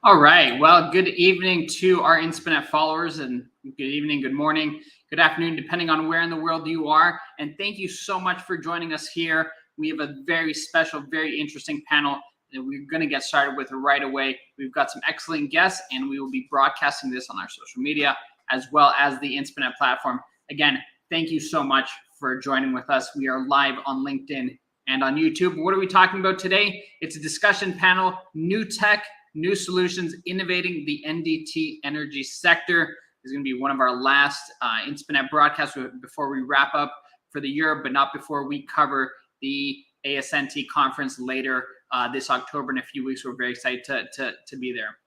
All right. Well, good evening to our Inspinet followers, and good evening, good morning, good afternoon, depending on where in the world you are. And thank you so much for joining us here. We have a very special, very interesting panel that we're going to get started with right away. We've got some excellent guests, and we will be broadcasting this on our social media as well as the Inspinet platform. Again, thank you so much for joining with us. We are live on LinkedIn and on YouTube. What are we talking about today? It's a discussion panel, new tech, new solutions, innovating the NDT energy sector. This is going to be one of our last Inspinet broadcasts before we wrap up for the year, but not before we cover the ASNT conference later this October in a few weeks. We're very excited to be there.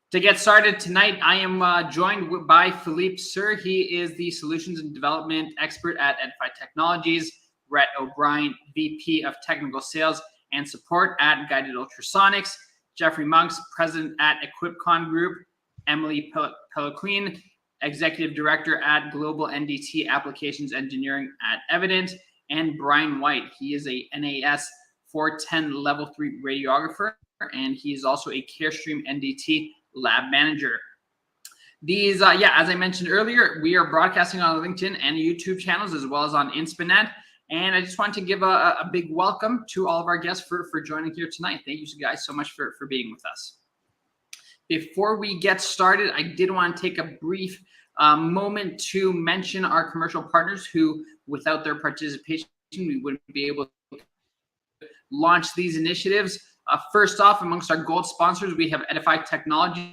To get started tonight, I am joined by Philippe Sir. He is the Solutions and Development Expert at Edify Technologies. Brett O'Brien, VP of Technical Sales and Support at Guided Ultrasonics. Jeffrey Monks, President at EquipCon Group. Emily Peloquin, Executive Director at Global NDT Applications Engineering at Evident. And Brian White, he is a NAS 410 Level 3 radiographer, and he is also a Carestream NDT Lab Manager. These, as I mentioned earlier, we are broadcasting on LinkedIn and YouTube channels as well as on Inspinet. And I just want to give a big welcome to all of our guests for joining here tonight. Thank you guys so much for being with us. Before we get started, I did want to take a brief moment to mention our commercial partners who, without their participation, we wouldn't be able to launch these initiatives. First off, amongst our gold sponsors, we have Edify Technologies,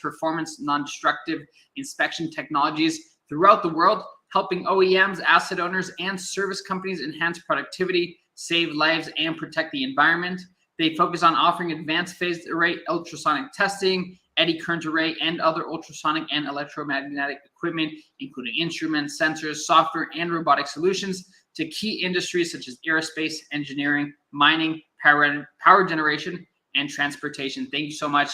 performance non-destructive inspection technologies throughout the world, helping OEMs, asset owners, and service companies enhance productivity, save lives, and protect the environment. They focus on offering advanced phased array ultrasonic testing, eddy current array, and other ultrasonic and electromagnetic equipment, including instruments, sensors, software, and robotic solutions to key industries such as aerospace, engineering, mining, power generation, and transportation. Thank you so much.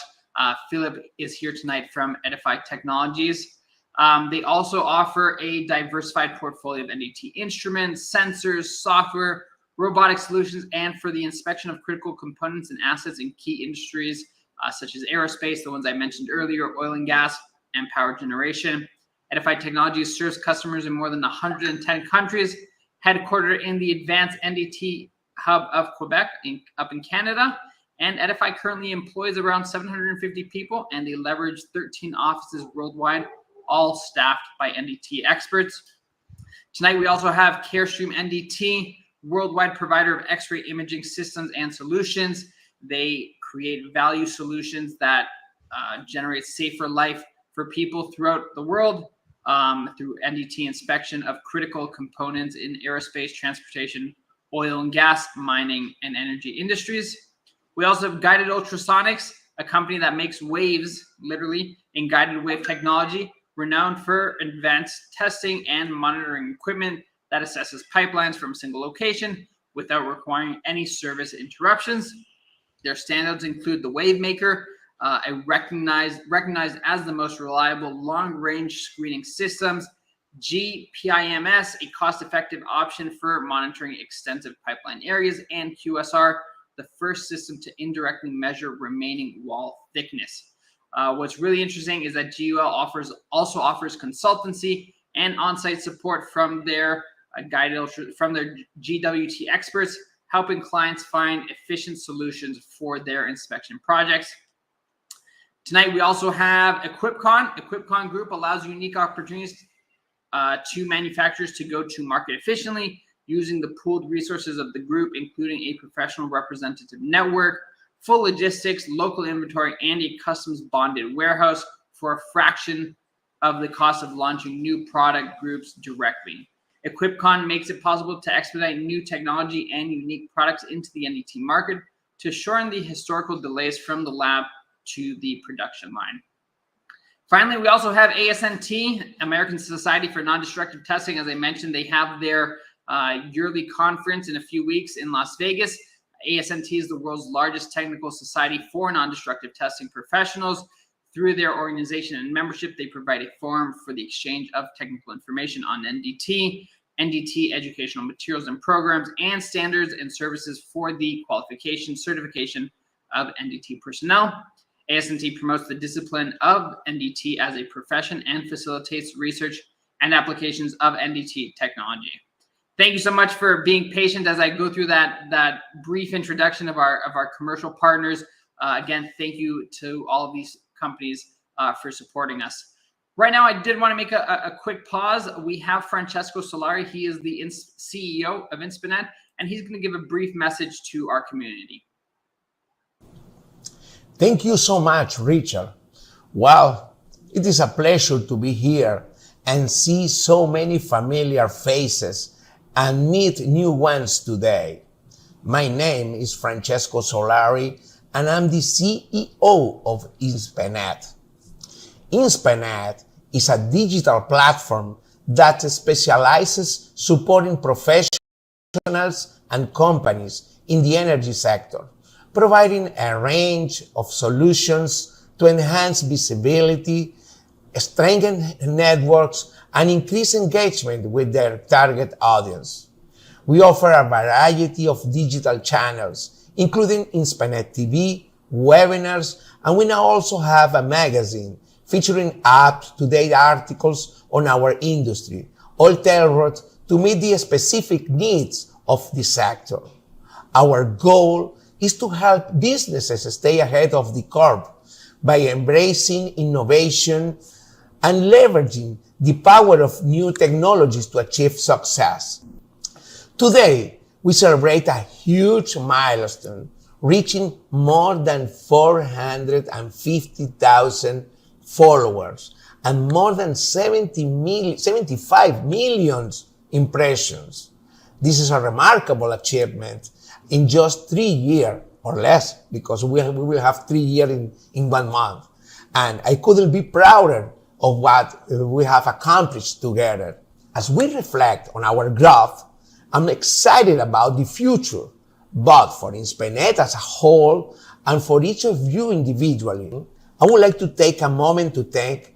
Philip is here tonight from Edify Technologies. They also offer a diversified portfolio of NDT instruments, sensors, software, robotic solutions, and for the inspection of critical components and assets in key industries such as aerospace, the ones I mentioned earlier, oil and gas, and power generation. Edify Technologies serves customers in more than 110 countries, headquartered in the Advanced NDT Hub of Quebec up in Canada. And Edify currently employs around 750 people, and they leverage 13 offices worldwide, all staffed by NDT experts. Tonight, we also have Carestream NDT, worldwide provider of X-ray imaging systems and solutions. They create value solutions that generate safer life for people throughout the world through NDT inspection of critical components in aerospace, transportation, oil and gas, mining, and energy industries. We also have Guided Ultrasonics, a company that makes waves, literally, in guided wave technology, renowned for advanced testing and monitoring equipment that assesses pipelines from a single location without requiring any service interruptions. Their standards include the Wave Maker, recognized as the most reliable long-range screening systems, GPIMS, a cost-effective option for monitoring extensive pipeline areas, and QSR, the first system to indirectly measure remaining wall thickness. What's really interesting is that GUL also offers consultancy and on-site support from their GWT experts, helping clients find efficient solutions for their inspection projects. Tonight, we also have EquipCon. EquipCon Group allows unique opportunities to manufacturers to go to market efficiently using the pooled resources of the group, including a professional representative network, full logistics, local inventory, and a customs bonded warehouse for a fraction of the cost of launching new product groups directly. EquipCon makes it possible to expedite new technology and unique products into the NDT market to shorten the historical delays from the lab to the production line. Finally, we also have ASNT, American Society for Non-Destructive Testing. As I mentioned, they have their yearly conference in a few weeks in Las Vegas. ASNT is the world's largest technical society for non-destructive testing professionals. Through their organization and membership, they provide a forum for the exchange of technical information on NDT, NDT educational materials and programs, and standards and services for the qualification, certification of NDT personnel. ASNT promotes the discipline of NDT as a profession and facilitates research and applications of NDT technology. Thank you so much for being patient as I go through that brief introduction of our commercial partners. Again, thank you to all of these companies for supporting us. Right now, I did want to make a quick pause. We have Francesco Solari. He is the CEO of Inspinet, and he's going to give a brief message to our community. Thank you so much, Richard. Well, it is a pleasure to be here and see so many familiar faces and meet new ones today. My name is Francesco Solari, and I'm the CEO of Inspinet. Inspinet is a digital platform that specializes supporting professionals and companies in the energy sector, providing a range of solutions to enhance visibility, strengthen networks, and increase engagement with their target audience. We offer a variety of digital channels, including Inspinet TV, webinars, and we now also have a magazine featuring up-to-date articles on our industry, all tailored to meet the specific needs of the sector. Our goal is to help businesses stay ahead of the curve by embracing innovation and leveraging the power of new technologies to achieve success. Today, we celebrate a huge milestone, reaching more than 450,000 followers and more than 75 million impressions. This is a remarkable achievement in just 3 years or less, because we will have 3 years in 1 month. And I couldn't be prouder of what we have accomplished together. As we reflect on our growth, I'm excited about the future, both for Inspinet as a whole and for each of you individually. I would like to take a moment to thank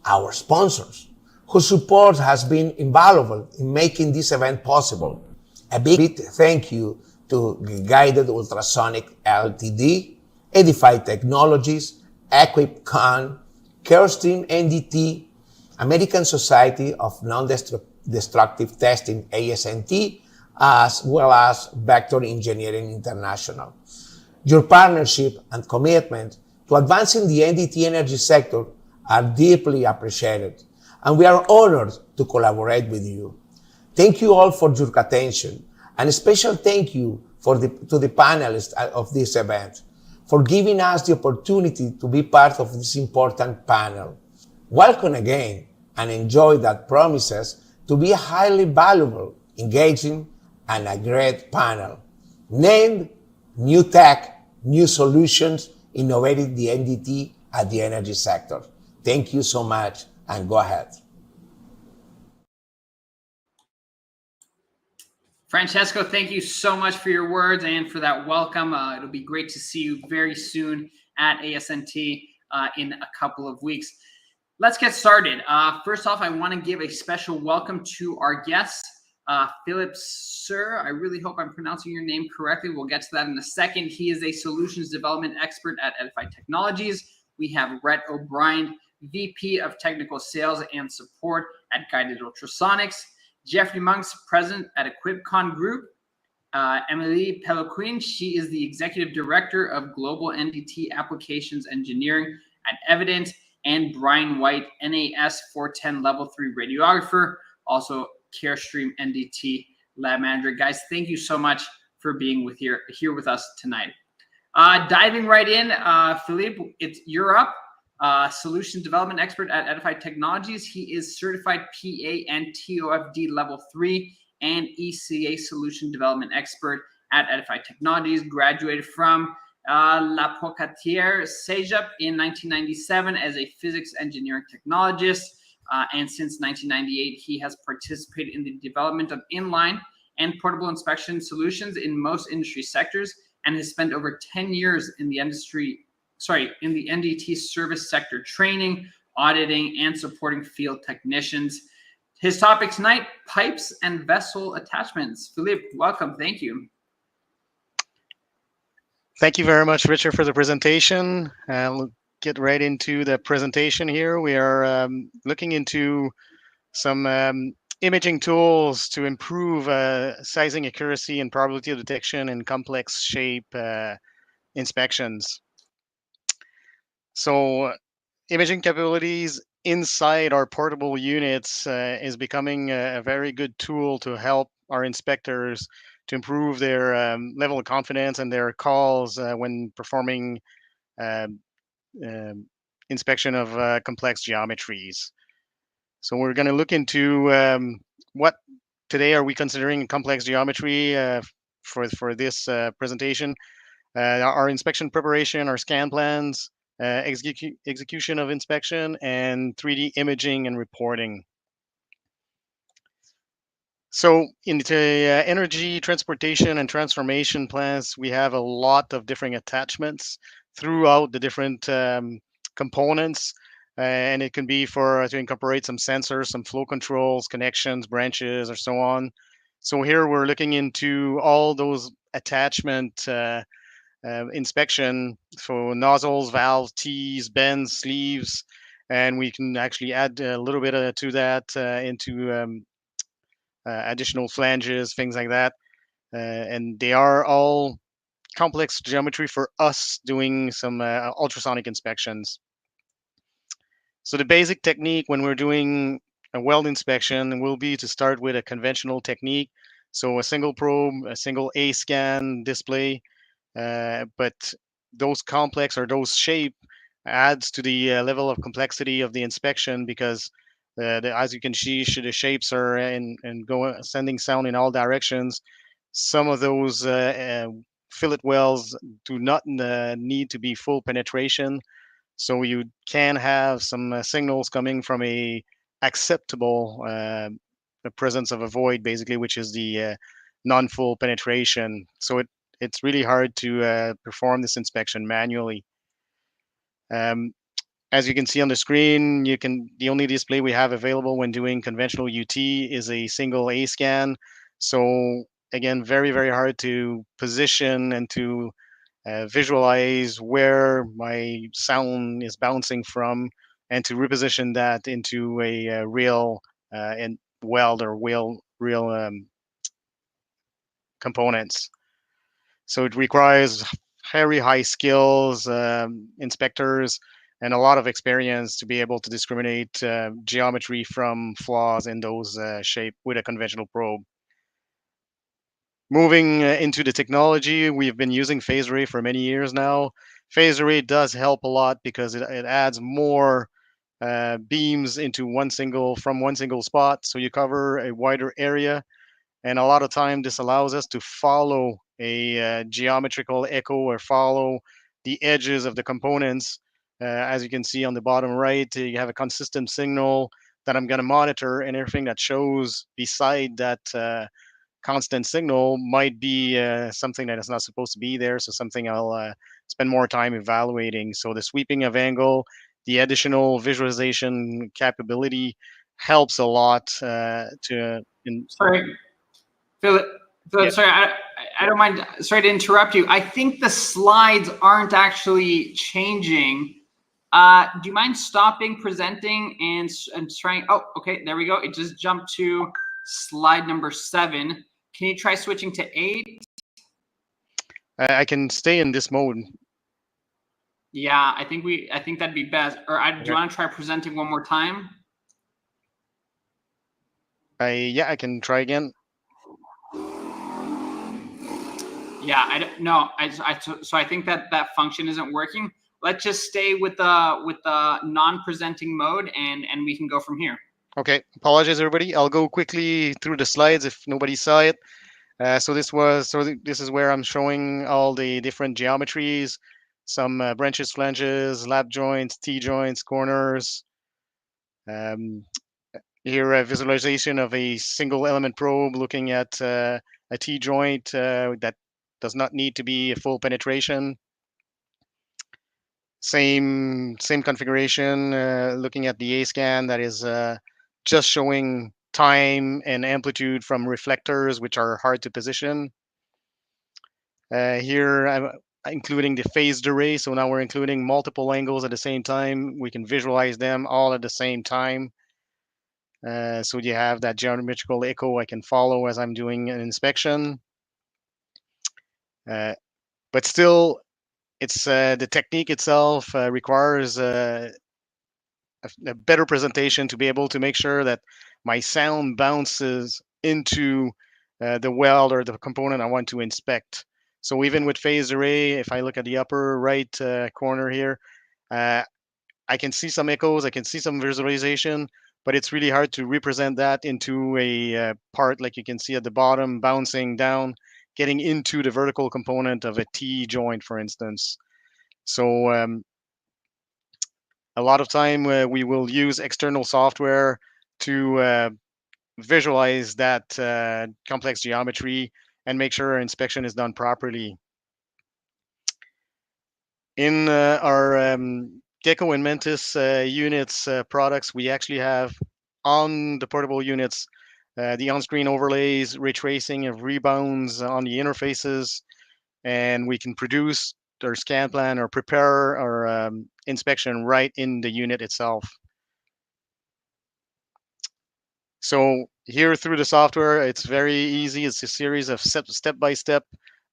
our sponsors, whose support has been invaluable in making this event possible. A big thank you to Guided Ultrasonic Ltd, Edify Technologies, EquipCon, Carestream NDT, American Society of Non-Destructive Testing ASNT, as well as Vector Engineering International. Your partnership and commitment to advancing the NDT energy sector are deeply appreciated, and we are honored to collaborate with you. Thank you all for your attention, and a special thank you to the panelists of this event for giving us the opportunity to be part of this important panel. Welcome again, and enjoy that promises to be a highly valuable, engaging, and a great panel named New Tech, New Solutions, Innovating the NDT at the Energy Sector. Thank you so much, and go ahead. Francesco, thank you so much for your words and for that welcome. It'll be great to see you very soon at ASNT in a couple of weeks. Let's get started. First off, I want to give a special welcome to our guests. Philip Sir, I really hope I'm pronouncing your name correctly. We'll get to that in a second. He is a solutions development expert at Edify Technologies. We have Rhett O'Brien, VP of Technical Sales and Support at Guided Ultrasonics. Jeffrey Monks, President at EquipCon Group. Emily Peloquin, she is the Executive Director of Global NDT Applications Engineering at Evident. And Brian White, NAS 410 Level 3 Radiographer, also Carestream NDT Lab Manager. Guys, thank you so much for being here with us tonight. Diving right in, Philippe, you're up. Solution Development Expert at Edify Technologies. He is Certified PA and TOFD Level 3 and ECA Solution Development Expert at Edify Technologies. Graduated from La Pocatière Cégep in 1997 as a physics engineering technologist. And since 1998, he has participated in the development of inline and portable inspection solutions in most industry sectors and has spent over 10 years in the NDT service sector training, auditing, and supporting field technicians. His topic tonight, pipes and vessel attachments. Philippe, welcome. Thank you. Thank you very much, Richard, for the presentation. We'll get right into the presentation here. We are looking into some imaging tools to improve sizing accuracy and probability of detection in complex shape inspections. So imaging capabilities inside our portable units is becoming a very good tool to help our inspectors to improve their level of confidence and their calls when performing um, um, inspection of complex geometries. So we're going to look into what today are we considering complex geometry for this presentation. Our inspection preparation, our scan plans, execution of inspection, and 3D imaging and reporting. So in the energy transportation and transformation plants, we have a lot of different attachments throughout the different components. And it can be for to incorporate some sensors, some flow controls, connections, branches, or so on. So here we're looking into all those attachment inspection for nozzles, valves, tees, bends, sleeves, and we can actually add a little bit to that into additional flanges, things like that. And they are all complex geometry for us doing some ultrasonic inspections. So the basic technique when we're doing a weld inspection will be to start with a conventional technique. So a single probe, a single A scan display, but those complex or those shape adds to the level of complexity of the inspection because as you can see, the shapes are and go sending sound in all directions. Some of those fillet wells do not need to be full penetration, so you can have some signals coming from a acceptable the presence of a void, basically, which is the non-full penetration. So it's really hard to perform this inspection manually. Um, as you can see on the screen, the only display we have available when doing conventional UT is a single A scan. So again, very, very hard to position and to visualize where my sound is bouncing from and to reposition that into a real and weld or real components. So it requires very high skills, inspectors, and a lot of experience to be able to discriminate geometry from flaws in those shape with a conventional probe. Moving into the technology, we've been using phase array for many years now. Phase array does help a lot because it adds more beams into from one single spot, so you cover a wider area. And a lot of time, this allows us to follow a geometrical echo or follow the edges of the components. As you can see on the bottom right, you have a consistent signal that I'm going to monitor, and everything that shows beside that constant signal might be something that is not supposed to be there. So something I'll spend more time evaluating. So the sweeping of angle, the additional visualization capability helps a lot Sorry, Philip. yeah. Philip, sorry, I don't mind. Sorry to interrupt you. I think the slides aren't actually changing. Do you mind stopping presenting and trying? Oh, okay, there we go. It just jumped to slide number 7. Can you try switching to 8? I can stay in this mode. Yeah, I think that'd be best. Or do you want to try presenting one more time? I can try again. Yeah, I don't know. So I think that function isn't working. Let's just stay with the non-presenting mode, and we can go from here. Okay, apologize everybody. I'll go quickly through the slides if nobody saw it. So this is where I'm showing all the different geometries, some branches, flanges, lap joints, T joints, corners. Here a visualization of a single element probe looking at a T joint that does not need to be a full penetration. Same configuration, looking at the A scan that is just showing time and amplitude from reflectors, which are hard to position. Here including the phased array. So now we're including multiple angles at the same time. We can visualize them all at the same time. So you have that geometrical echo I can follow as I'm doing an inspection. But still, it's the technique itself requires a better presentation to be able to make sure that my sound bounces into the weld or the component I want to inspect. So even with phased array, if I look at the upper right corner here, uh, I can see some echoes, I can see some visualization, but it's really hard to represent that into a part like you can see at the bottom, bouncing down, getting into the vertical component of a T joint, for instance. So a lot of time we will use external software to visualize that complex geometry and make sure our inspection is done properly. In our Gecko and Mentis units products, we actually have on the portable units the on-screen overlays, ray tracing of rebounds on the interfaces, and we can produce our scan plan or prepare our inspection right in the unit itself. So here through the software, it's very easy. It's a series of step-by-step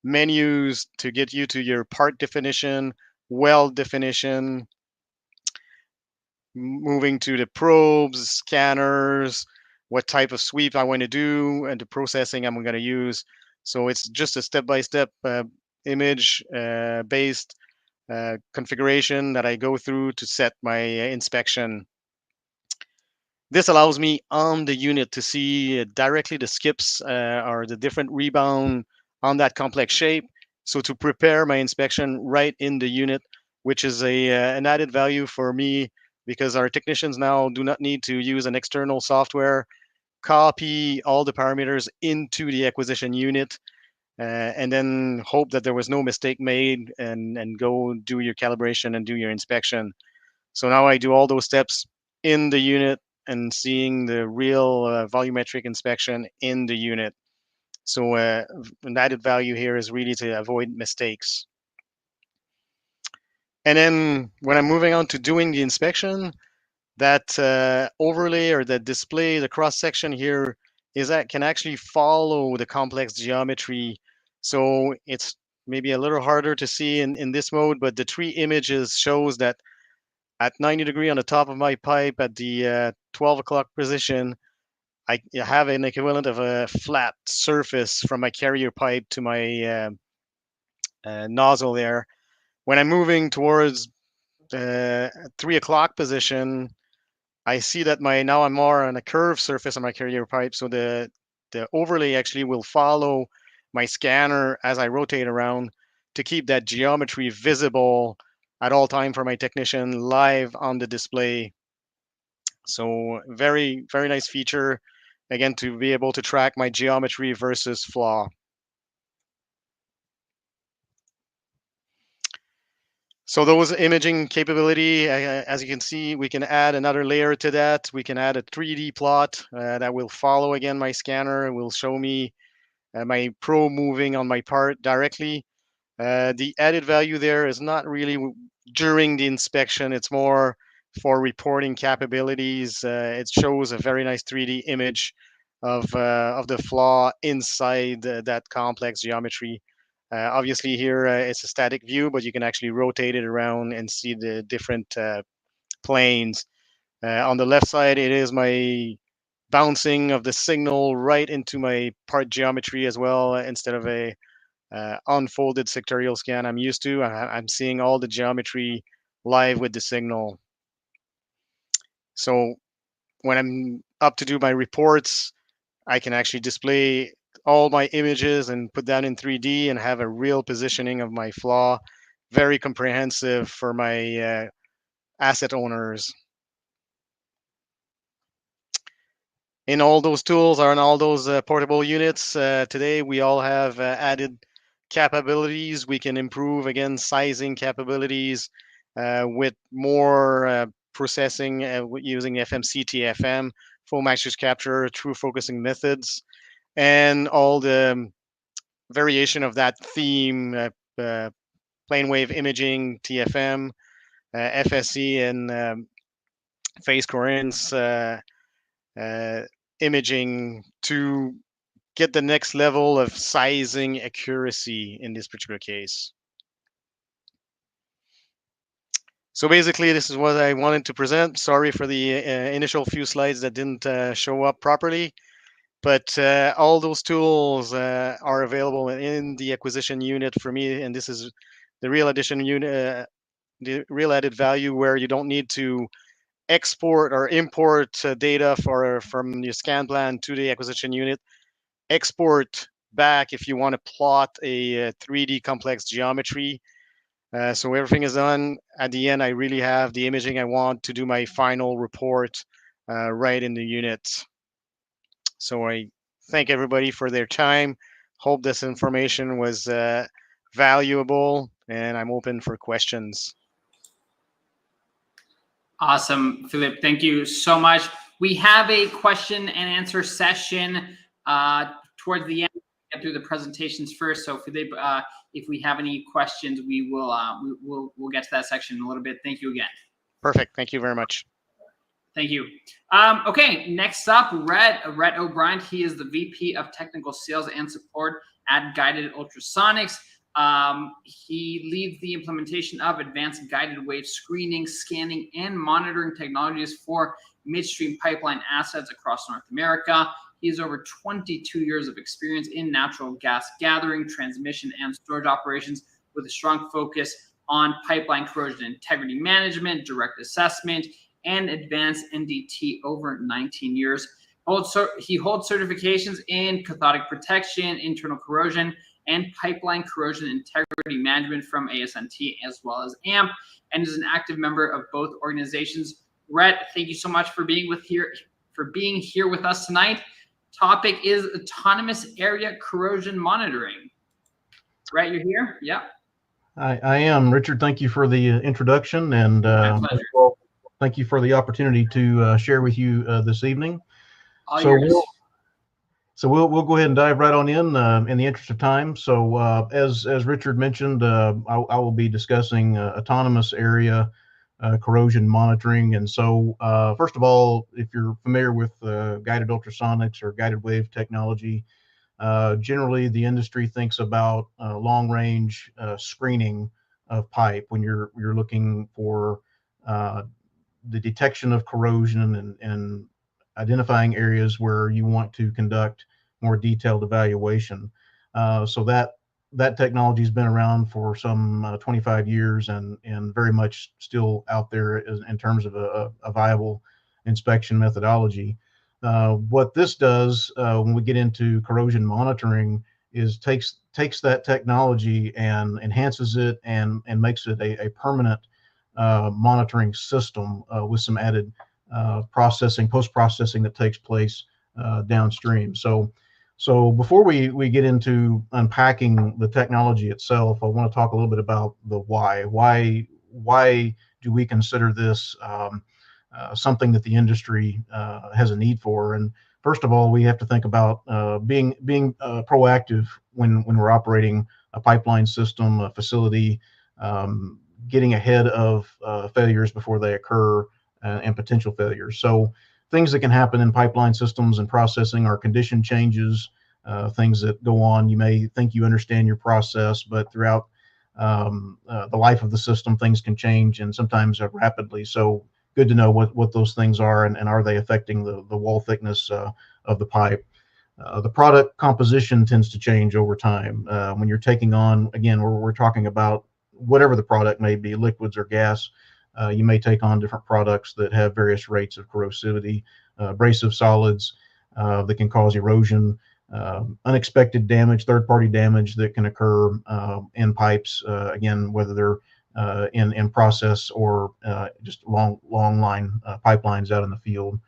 menus to get you to your part definition, weld definition, moving to the probes, scanners, what type of sweep I want to do, and the processing I'm going to use. So it's just a step-by-step image based configuration that I go through to set my inspection. This allows me on the unit to see directly the skips or the different rebound on that complex shape. So to prepare my inspection right in the unit, which is an added value for me because our technicians now do not need to use an external software, copy all the parameters into the acquisition unit, and then hope that there was no mistake made and go do your calibration and do your inspection. So now I do all those steps in the unit and seeing the real volumetric inspection in the unit. So an added value here is really to avoid mistakes. And then when I'm moving on to doing the inspection, that overlay or that display, the cross section here is that can actually follow the complex geometry. So it's maybe a little harder to see in this mode, but the three images shows that at 90 degree on the top of my pipe at the 12 o'clock position, I have an equivalent of a flat surface from my carrier pipe to my nozzle there. When I'm moving towards the 3 o'clock position, I see that now I'm more on a curved surface on my carrier pipe. So the overlay actually will follow my scanner as I rotate around to keep that geometry visible at all time for my technician live on the display. So very, very nice feature, again, to be able to track my geometry versus flaw. So those imaging capability, as you can see, we can add another layer to that. We can add a 3D plot that will follow again my scanner and will show me my probe moving on my part directly. The added value there is not really during the inspection. It's more for reporting capabilities. It shows a very nice 3D image of the flaw inside that complex geometry. Obviously here it's a static view, but you can actually rotate it around and see the different planes. On the left side, it is my bouncing of the signal right into my part geometry as well, instead of a unfolded sectorial scan I'm used to. I'm seeing all the geometry live with the signal. So when I'm up to do my reports, I can actually display all my images and put that in 3D and have a real positioning of my flaw. Very comprehensive for my asset owners. In all those tools or in all those portable units, today we all have added capabilities. We can improve, again, sizing capabilities with more processing using FMCT-FM, full matrix capture, true focusing methods, and all the variation of that theme plane wave imaging, TFM, FSC, and phase coherence imaging to get the next level of sizing accuracy in this particular case. So basically, this is what I wanted to present. Sorry for the initial few slides that didn't show up properly, but all those tools are available in the acquisition unit for me, and this is the real addition unit, the real added value, where you don't need to export or import data from your scan plan to the acquisition unit. Export back if you want to plot a 3D complex geometry. So everything is done. At the end, I really have the imaging I want to do my final report right in the unit. So I thank everybody for their time. Hope this information was valuable, and I'm open for questions. Awesome, Philippe. Thank you so much. We have a question and answer session towards the end. Get through the presentations first. So, Philippe, if we have any questions, we'll get to that section in a little bit. Thank you again. Perfect. Thank you very much. Thank you. Okay, next up, Rhett O'Brien. He is the VP of Technical Sales and Support at Guided Ultrasonics. He leads the implementation of advanced guided wave screening, scanning, and monitoring technologies for midstream pipeline assets across North America. He has over 22 years of experience in natural gas gathering, transmission, and storage operations, with a strong focus on pipeline corrosion integrity management, direct assessment, and advanced NDT over 19 years. He holds certifications in cathodic protection, internal corrosion, and pipeline corrosion integrity management from ASNT as well as AMP, and is an active member of both organizations. Rhett, thank you so much for being here with us tonight. Topic is autonomous area corrosion monitoring. Rhett, you're here? Yeah. I am. Richard, thank you for the introduction, and well, thank you for the opportunity to share with you this evening. So we'll go ahead and dive right on in the interest of time. So as Richard mentioned, I will be discussing autonomous area corrosion monitoring. And so first of all, if you're familiar with guided ultrasonics or guided wave technology, generally the industry thinks about long range screening of pipe when you're looking for the detection of corrosion and identifying areas where you want to conduct more detailed evaluation. So that technology has been around for some 25 years and very much still out there in terms of a viable inspection methodology. What this does when we get into corrosion monitoring is takes that technology and enhances it and makes it a permanent monitoring system with some added post-processing that takes place downstream. So before we get into unpacking the technology itself, I want to talk a little bit about the why. Why do we consider this something that the industry has a need for? And first of all, we have to think about being proactive when we're operating a pipeline system, a facility, getting ahead of failures before they occur and potential failures. So things that can happen in pipeline systems and processing are condition changes, things that go on. You may think you understand your process, but throughout the life of the system, things can change and sometimes rapidly. So good to know what those things are and are they affecting the wall thickness of the pipe. The product composition tends to change over time. When you're taking on, again, we're talking about whatever the product may be, liquids or gas, you may take on different products that have various rates of corrosivity, abrasive solids that can cause erosion, unexpected damage, third-party damage that can occur in pipes, again, whether they're in process or just long line pipelines out in the field.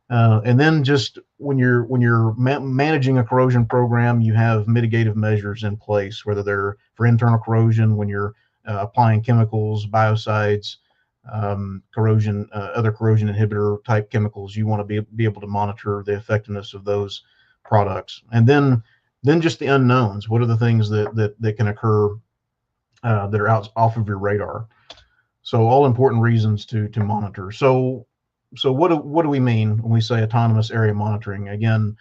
And then just when you're managing a corrosion program, you have mitigative measures in place, whether they're for internal corrosion, when you're applying chemicals, biocides, corrosion, other corrosion inhibitor type chemicals. You want to be able to monitor the effectiveness of those products. And then just the unknowns. What are the things that can occur that are out off of your radar. So all important reasons to monitor. So what do we mean when we say autonomous area monitoring? Again,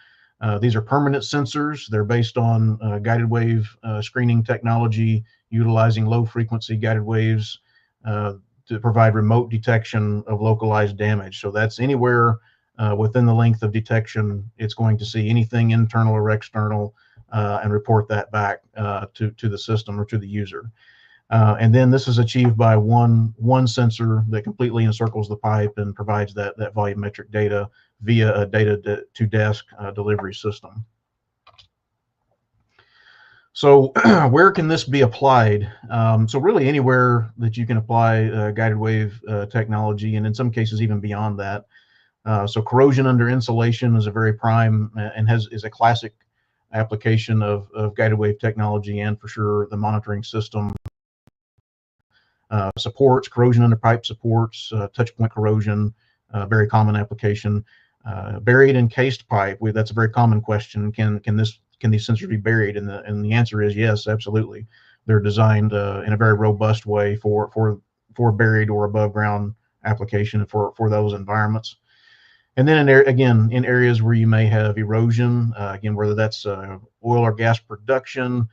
these are permanent sensors. They're based on guided wave screening technology, utilizing low frequency guided waves to provide remote detection of localized damage. So that's anywhere within the length of detection. It's going to see anything internal or external and report that back to the system or to the user. And then this is achieved by one sensor that completely encircles the pipe and provides that volumetric data via a data to desk delivery system. So where can this be applied? So really anywhere that you can apply guided wave technology, and in some cases even beyond that. So corrosion under insulation is a very prime and is a classic application of guided wave technology, and for sure the monitoring system. Supports, corrosion under pipe supports, touch point corrosion, very common application. Buried encased pipe, that's a very common question. Can these sensors be buried? And the answer is yes, absolutely. They're designed in a very robust way for buried or above ground application for those environments. And then in areas where you may have erosion, again, whether that's oil or gas production,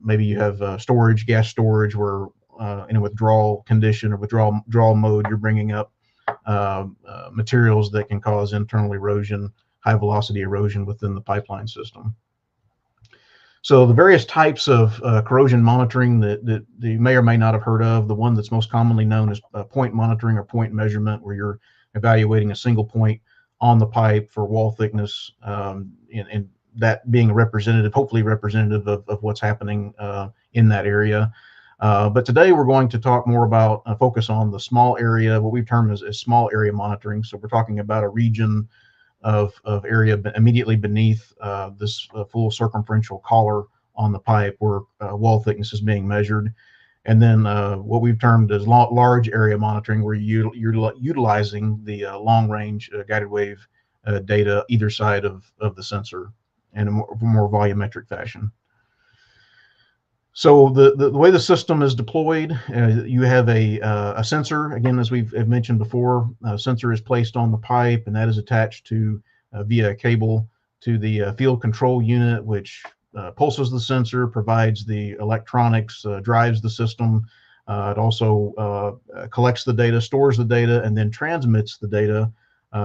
maybe you have storage, gas storage, where in a withdrawal condition or withdrawal mode, you're bringing up materials that can cause internal erosion, high velocity erosion within the pipeline system. So the various types of corrosion monitoring that you may or may not have heard of, the one that's most commonly known is point monitoring or point measurement, where you're evaluating a single point on the pipe for wall thickness, and that being representative, hopefully representative of what's happening in that area. But today we're going to talk more about focus on the small area, what we've termed as small area monitoring. So we're talking about a region of area immediately beneath this full circumferential collar on the pipe where wall thickness is being measured. And then what we've termed as large area monitoring, where you're utilizing the long range guided wave data either side of the sensor in a more volumetric fashion. So the way the system is deployed, you have a sensor. Again, as we've mentioned before, a sensor is placed on the pipe, and that is attached to via a cable to the field control unit, which pulses the sensor, provides the electronics, drives the system. It also collects the data, stores the data, and then transmits the data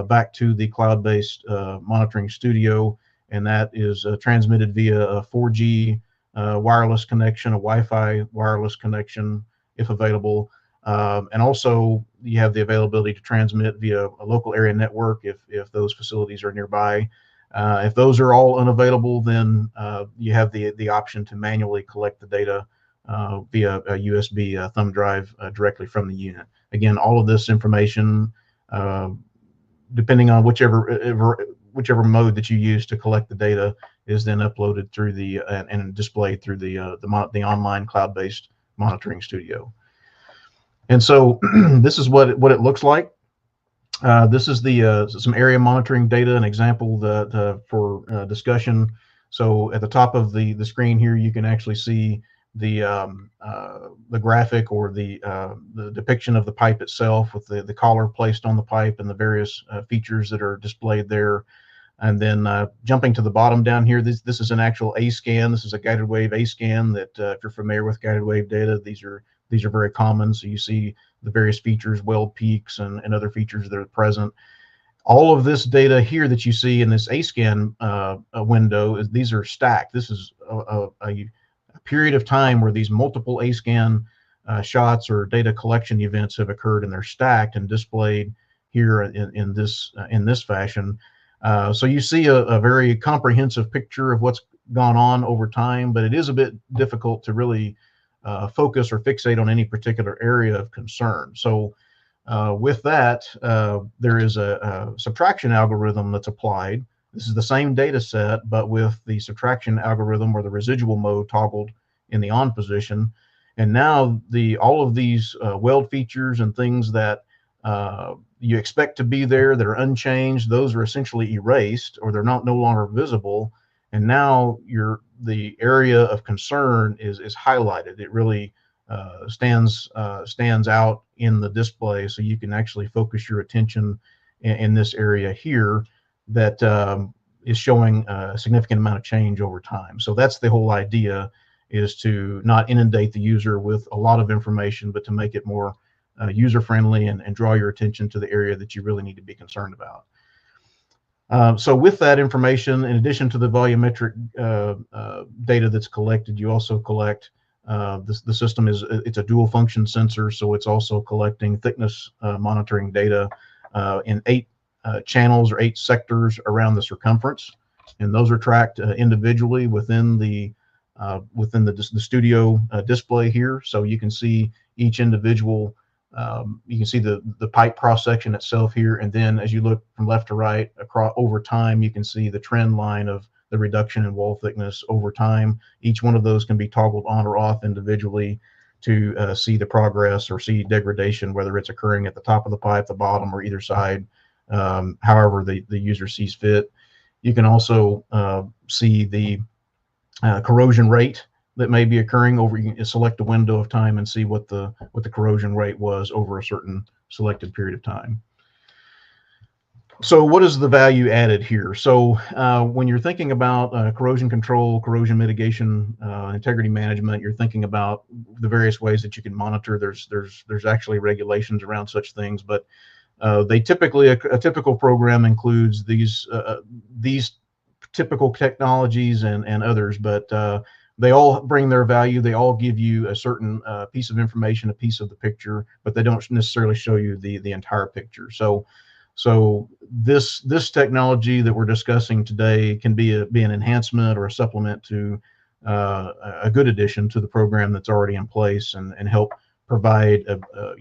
back to the cloud-based monitoring studio, and that is transmitted via a 4G wireless connection, a Wi-Fi wireless connection, if available. And also you have the availability to transmit via a local area network if those facilities are nearby. If those are all unavailable, then you have the option to manually collect the data via a USB thumb drive directly from the unit. Again, all of this information, depending on whichever mode that you use to collect the data, is then uploaded through the and displayed through the online cloud-based monitoring studio. And so this is what it looks like. This is some area monitoring data, an example that for discussion. So at the top of the screen here, you can actually see the graphic or the depiction of the pipe itself, with the collar placed on the pipe and the various features that are displayed there. And then jumping to the bottom down here, this is an actual A scan. This is a guided wave A scan that if you're familiar with guided wave data, these are very common. So you see the various features, weld peaks, and other features that are present. All of this data here that you see in this A scan window, these are stacked. This is a period of time where these multiple A scan shots or data collection events have occurred, and they're stacked and displayed here in this fashion. So you see a very comprehensive picture of what's gone on over time, but it is a bit difficult to really focus or fixate on any particular area of concern. So with that, there is a subtraction algorithm that's applied. This is the same data set, but with the subtraction algorithm or the residual mode toggled in the on position. And now all of these weld features and things that you expect to be there that are unchanged, those are essentially erased, or they're no longer visible. and now the area of concern is highlighted. It really stands out in the display, so you can actually focus your attention in this area here that is showing a significant amount of change over time. So that's the whole idea, is to not inundate the user with a lot of information, but to make it more user-friendly and draw your attention to the area that you really need to be concerned about. So with that information, in addition to the volumetric data that's collected, you also collect, the system it's a dual function sensor, so it's also collecting thickness monitoring data in 8 channels or 8 sectors around the circumference, and those are tracked individually within the studio display here. So you can see each individual. You can see the pipe cross section itself here, and then as you look from left to right across over time, you can see the trend line of the reduction in wall thickness over time. Each one of those can be toggled on or off individually to see the progress or see degradation, whether it's occurring at the top of the pipe, the bottom, or either side, however the user sees fit. You can also see the corrosion rate that may be occurring over. You can select a window of time and see what the corrosion rate was over a certain selected period of time. So what is the value added here? So when you're thinking about corrosion control, corrosion mitigation, integrity management, you're thinking about the various ways that you can monitor. There's actually regulations around such things, but they typically a typical program includes these typical technologies and others, but they all bring their value. They all give you a certain piece of information, a piece of the picture, but they don't necessarily show you the entire picture. So this technology that we're discussing today can be an enhancement or a supplement to a good addition to the program that's already in place, and help provide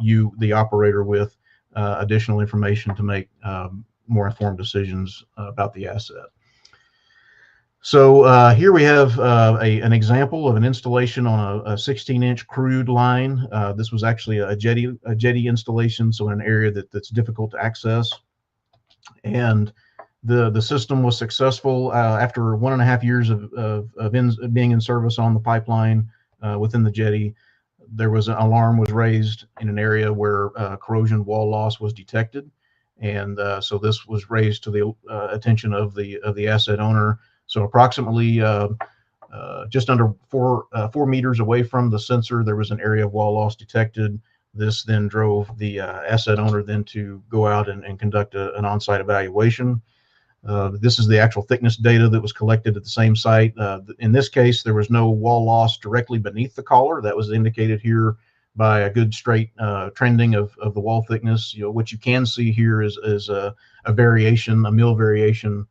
you, the operator, with additional information to make more informed decisions about the asset. So here we have an example of an installation on a 16-inch crude line. This was actually a jetty installation, so in an area that's difficult to access. And the system was successful after 1.5 years of being in service on the pipeline within the jetty. There was an alarm was raised in an area where corrosion wall loss was detected, and so this was raised to the attention of the asset owner. So approximately just under 4 meters away from the sensor, there was an area of wall loss detected. This then drove the asset owner then to go out and conduct an on-site evaluation. This is the actual thickness data that was collected at the same site. In this case, there was no wall loss directly beneath the collar. That was indicated here by a good straight trending of the wall thickness. What you can see here is a variation, a mil variation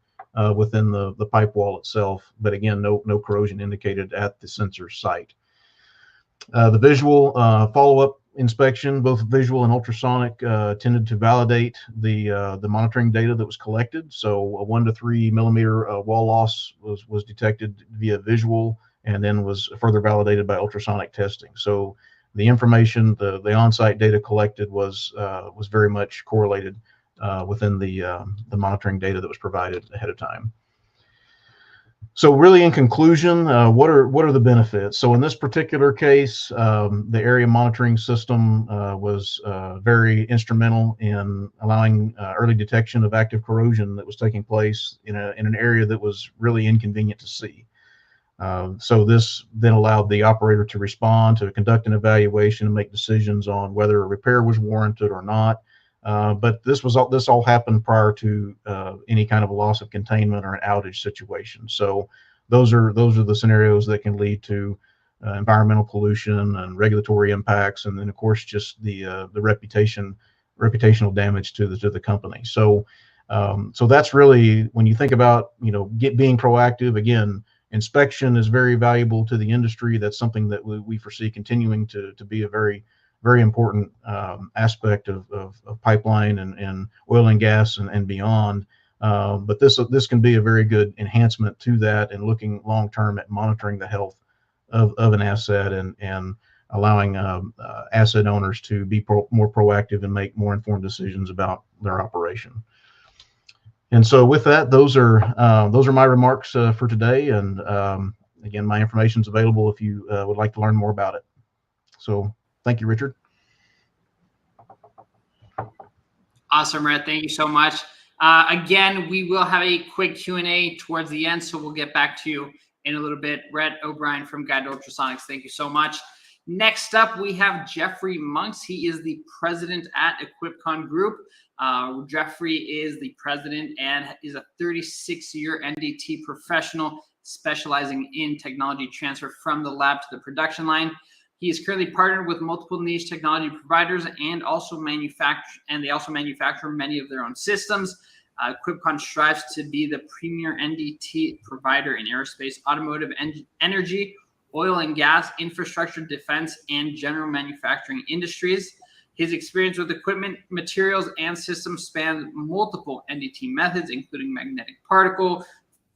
within the pipe wall itself, but again, no corrosion indicated at the sensor site. The visual follow-up inspection, both visual and ultrasonic, tended to validate the monitoring data that was collected. So a 1 to 3 millimeter wall loss was detected via visual, and then was further validated by ultrasonic testing. So the information, the on-site data collected was very much correlated within the monitoring data that was provided ahead of time. So really, in conclusion, what are the benefits? So in this particular case, the area monitoring system was very instrumental in allowing early detection of active corrosion that was taking place in an area that was really inconvenient to see. So this then allowed the operator to respond, to conduct an evaluation, and make decisions on whether a repair was warranted or not. But this all happened prior to any kind of a loss of containment or an outage situation. So those are the scenarios that can lead to environmental pollution and regulatory impacts, and then of course just the reputational damage to the company. So that's really, when you think about being proactive. Again, inspection is very valuable to the industry. That's something that we foresee continuing to be a very important aspect of pipeline and oil and gas and beyond. But this can be a very good enhancement to that, and looking long term at monitoring the health of an asset, and allowing asset owners to be more proactive and make more informed decisions about their operation. And so with that, those are my remarks for today. And again, my information is available if you would like to learn more about it. So thank you, Richard. Awesome, Rhett. Thank you so much. Again, we will have a quick Q&A towards the end, so we'll get back to you in a little bit. Rhett O'Brien from Guide to Ultrasonics, thank you so much. Next up, we have Jeffrey Monks. He is the president at EquipCon Group. Jeffrey is the president and is a 36-year NDT professional specializing in technology transfer from the lab to the production line. He is currently partnered with multiple niche technology providers and they also manufacture many of their own systems. EquipCon strives to be the premier NDT provider in aerospace, automotive, energy, oil and gas, infrastructure, defense, and general manufacturing industries. His experience with equipment, materials, and systems spans multiple NDT methods, including magnetic particle,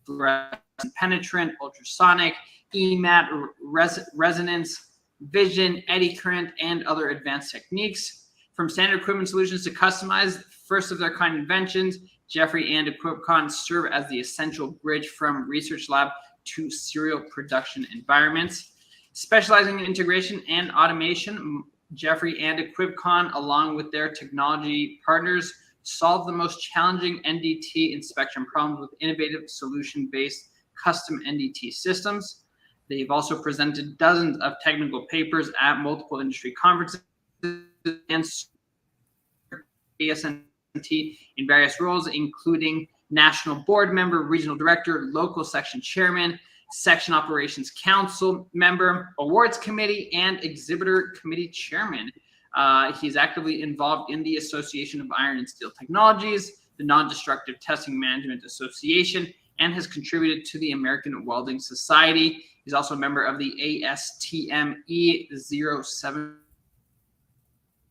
fluorescent penetrant, ultrasonic, EMAT, resonance, vision, eddy current, and other advanced techniques. From standard equipment solutions to customized, first-of-their-kind inventions, Jeffrey and EquipCon serve as the essential bridge from research lab to serial production environments. Specializing in integration and automation, Jeffrey and EquipCon, along with their technology partners, solve the most challenging NDT inspection problems with innovative solution-based custom NDT systems. They've also presented dozens of technical papers at multiple industry conferences and ASNT in various roles, including national board member, regional director, local section chairman, section operations council member, awards committee, and exhibitor committee chairman. He's actively involved in the Association of Iron and Steel Technologies, the Non-Destructive Testing Management Association, and has contributed to the American Welding Society. He's also a member of the ASTM E07.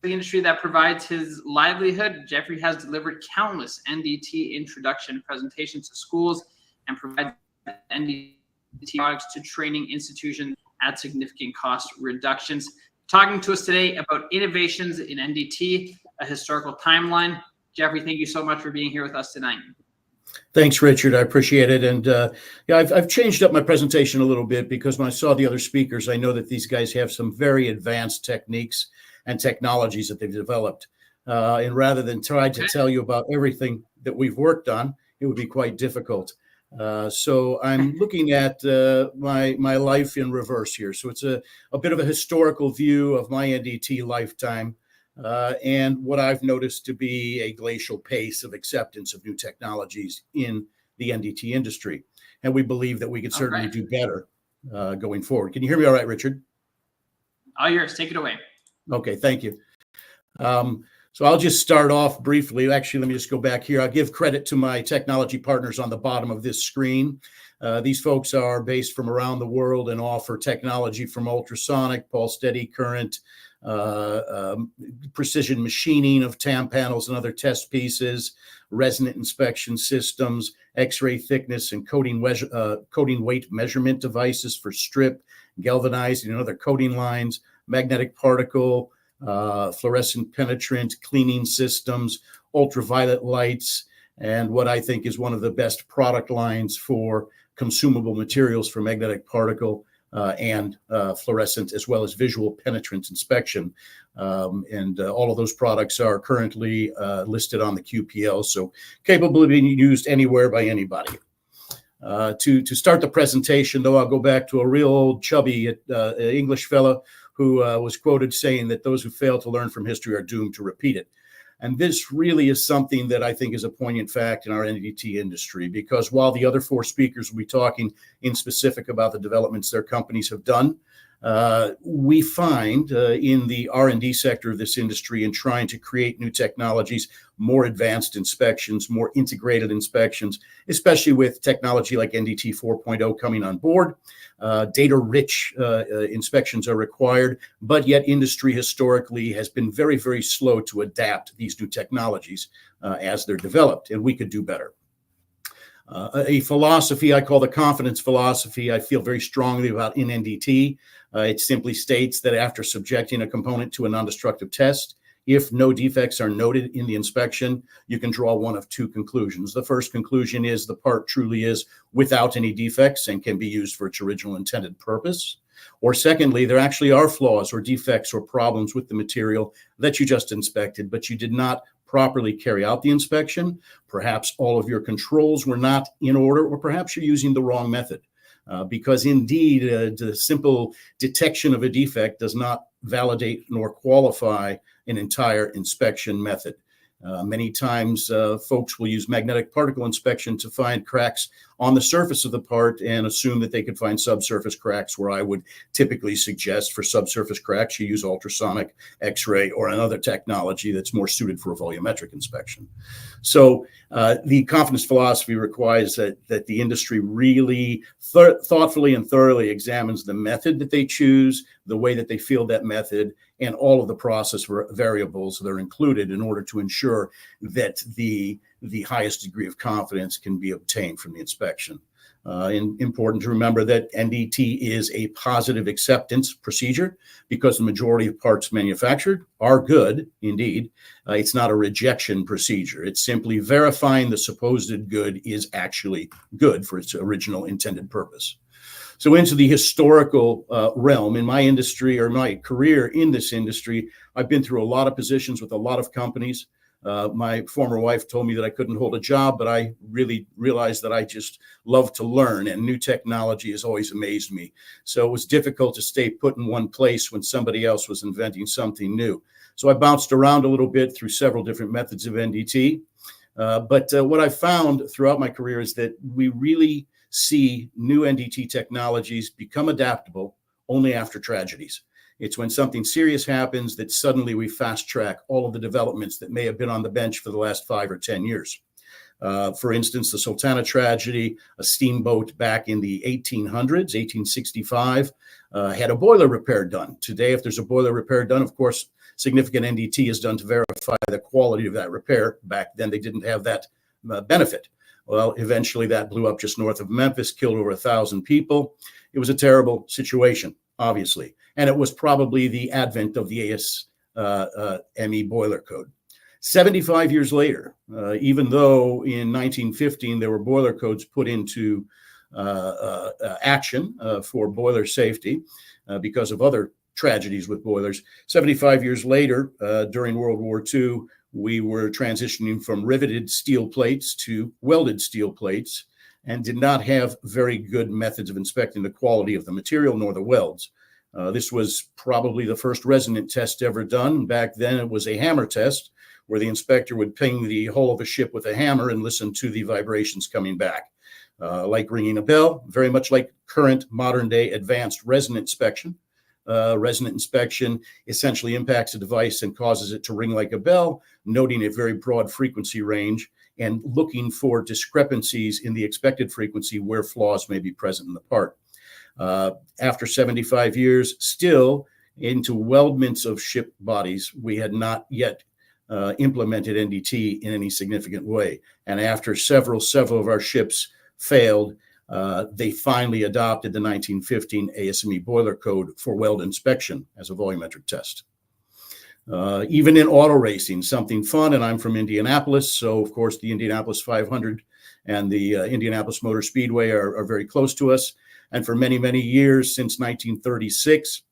The industry that provides his livelihood, Jeffrey has delivered countless NDT introduction presentations to schools and provides NDT products to training institutions at significant cost reductions. Talking to us today about innovations in NDT, a historical timeline. Jeffrey, thank you so much for being here with us tonight. Thanks, Richard. I appreciate it. And yeah, I've changed up my presentation a little bit because when I saw the other speakers, I know that these guys have some very advanced techniques and technologies that they've developed. And rather than try to tell you about everything that we've worked on, it would be quite difficult. So I'm looking at my life in reverse here. So it's a bit of a historical view of my NDT lifetime. And what I've noticed to be a glacial pace of acceptance of new technologies in the NDT industry. And we believe that we could certainly do better going forward. Can you hear me all right, Richard? All yours. Take it away. Okay, thank you. So I'll just start off briefly. Actually, let me just go back here. I'll give credit to my technology partners on the bottom of this screen. These folks are based from around the world and offer technology from ultrasonic, pulse steady current, precision machining of TAM panels and other test pieces, resonant inspection systems, X-ray thickness and coating weight measurement devices for strip, galvanizing and other coating lines, magnetic particle, fluorescent penetrant, cleaning systems, ultraviolet lights, and what I think is one of the best product lines for consumable materials for magnetic particle and fluorescent, as well as visual penetrant inspection. And all of those products are currently listed on the QPL, so capable of being used anywhere by anybody. To start the presentation, though, I'll go back to a real old chubby English fellow who was quoted saying that those who fail to learn from history are doomed to repeat it. And this really is something that I think is a poignant fact in our NDT industry, because while the other four speakers will be talking in specific about the developments their companies have done, we find in the R&D sector of this industry, in trying to create new technologies, more advanced inspections, more integrated inspections, especially with technology like NDT 4.0 coming on board. Data-rich inspections are required, but yet industry historically has been very, very slow to adapt these new technologies as they're developed, and we could do better. A philosophy I call the confidence philosophy I feel very strongly about in NDT. It simply states that after subjecting a component to a non-destructive test, If no defects are noted in the inspection, you can draw one of two conclusions. The first conclusion is the part truly is without any defects and can be used for its original intended purpose. Or secondly, there actually are flaws or defects or problems with the material that you just inspected, but you did not properly carry out the inspection. Perhaps all of your controls were not in order, or perhaps you're using the wrong method. Because indeed, the simple detection of a defect does not validate nor qualify an entire inspection method. Many times, folks will use magnetic particle inspection to find cracks on the surface of the part and assume that they could find subsurface cracks, where I would typically suggest for subsurface cracks, you use ultrasonic, X-ray, or another technology that's more suited for a volumetric inspection. So the confidence philosophy requires that the industry really thoughtfully and thoroughly examines the method that they choose, the way that they field that method, and all of the process variables that are included in order to ensure that the highest degree of confidence can be obtained from the inspection. Important to remember that NDT is a positive acceptance procedure because the majority of parts manufactured are good, indeed. It's not a rejection procedure. It's simply verifying the supposed good is actually good for its original intended purpose. So into the historical realm, in my industry or my career in this industry, I've been through a lot of positions with a lot of companies. My former wife told me that I couldn't hold a job, but I really realized that I just love to learn, and new technology has always amazed me. So it was difficult to stay put in one place when somebody else was inventing something new. So I bounced around a little bit through several different methods of NDT. But what I found throughout my career is that we really see new NDT technologies become adaptable only after tragedies. It's when something serious happens that suddenly we fast track all of the developments that may have been on the bench for the last 5 or 10 years. For instance, the Sultana tragedy, a steamboat back in the 1800s, 1865, had a boiler repair done. Today, if there's a boiler repair done, of course, significant NDT is done to verify the quality of that repair. Back then, they didn't have that benefit. Well, eventually that blew up just north of Memphis, killed over 1,000 people. It was a terrible situation, obviously. And it was probably the advent of the ASME boiler code. 75 years later, even though in 1915 there were boiler codes put into action for boiler safety because of other tragedies with boilers, 75 years later, during World War II, we were transitioning from riveted steel plates to welded steel plates and did not have very good methods of inspecting the quality of the material nor the welds. This was probably the first resonant test ever done. Back then, it was a hammer test where the inspector would ping the hull of a ship with a hammer and listen to the vibrations coming back. Like ringing a bell, very much like current modern day advanced resonant inspection. Resonant inspection essentially impacts a device and causes it to ring like a bell, noting a very broad frequency range and looking for discrepancies in the expected frequency where flaws may be present in the part. After 75 years, still into weldments of ship bodies, we had not yet implemented NDT in any significant way. And after several of our ships failed, they finally adopted the 1915 ASME boiler code for weld inspection as a volumetric test. Even in auto racing, something fun, and I'm from Indianapolis, so of course the Indianapolis 500 and the Indianapolis Motor Speedway are very close to us. And for many, many years, since 1936,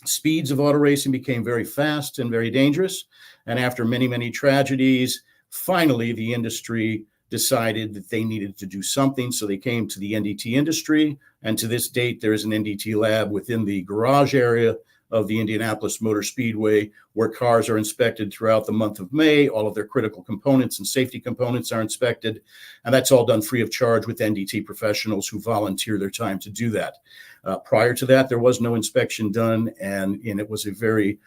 speeds of auto racing became very fast and very dangerous. And after many, many tragedies, finally the industry decided that they needed to do something. So they came to the NDT industry. And to this date, there is an NDT lab within the garage area of the Indianapolis Motor Speedway, where cars are inspected throughout the month of May. All of their critical components and safety components are inspected. And that's all done free of charge with NDT professionals who volunteer their time to do that. Prior to that, there was no inspection done, and it was a very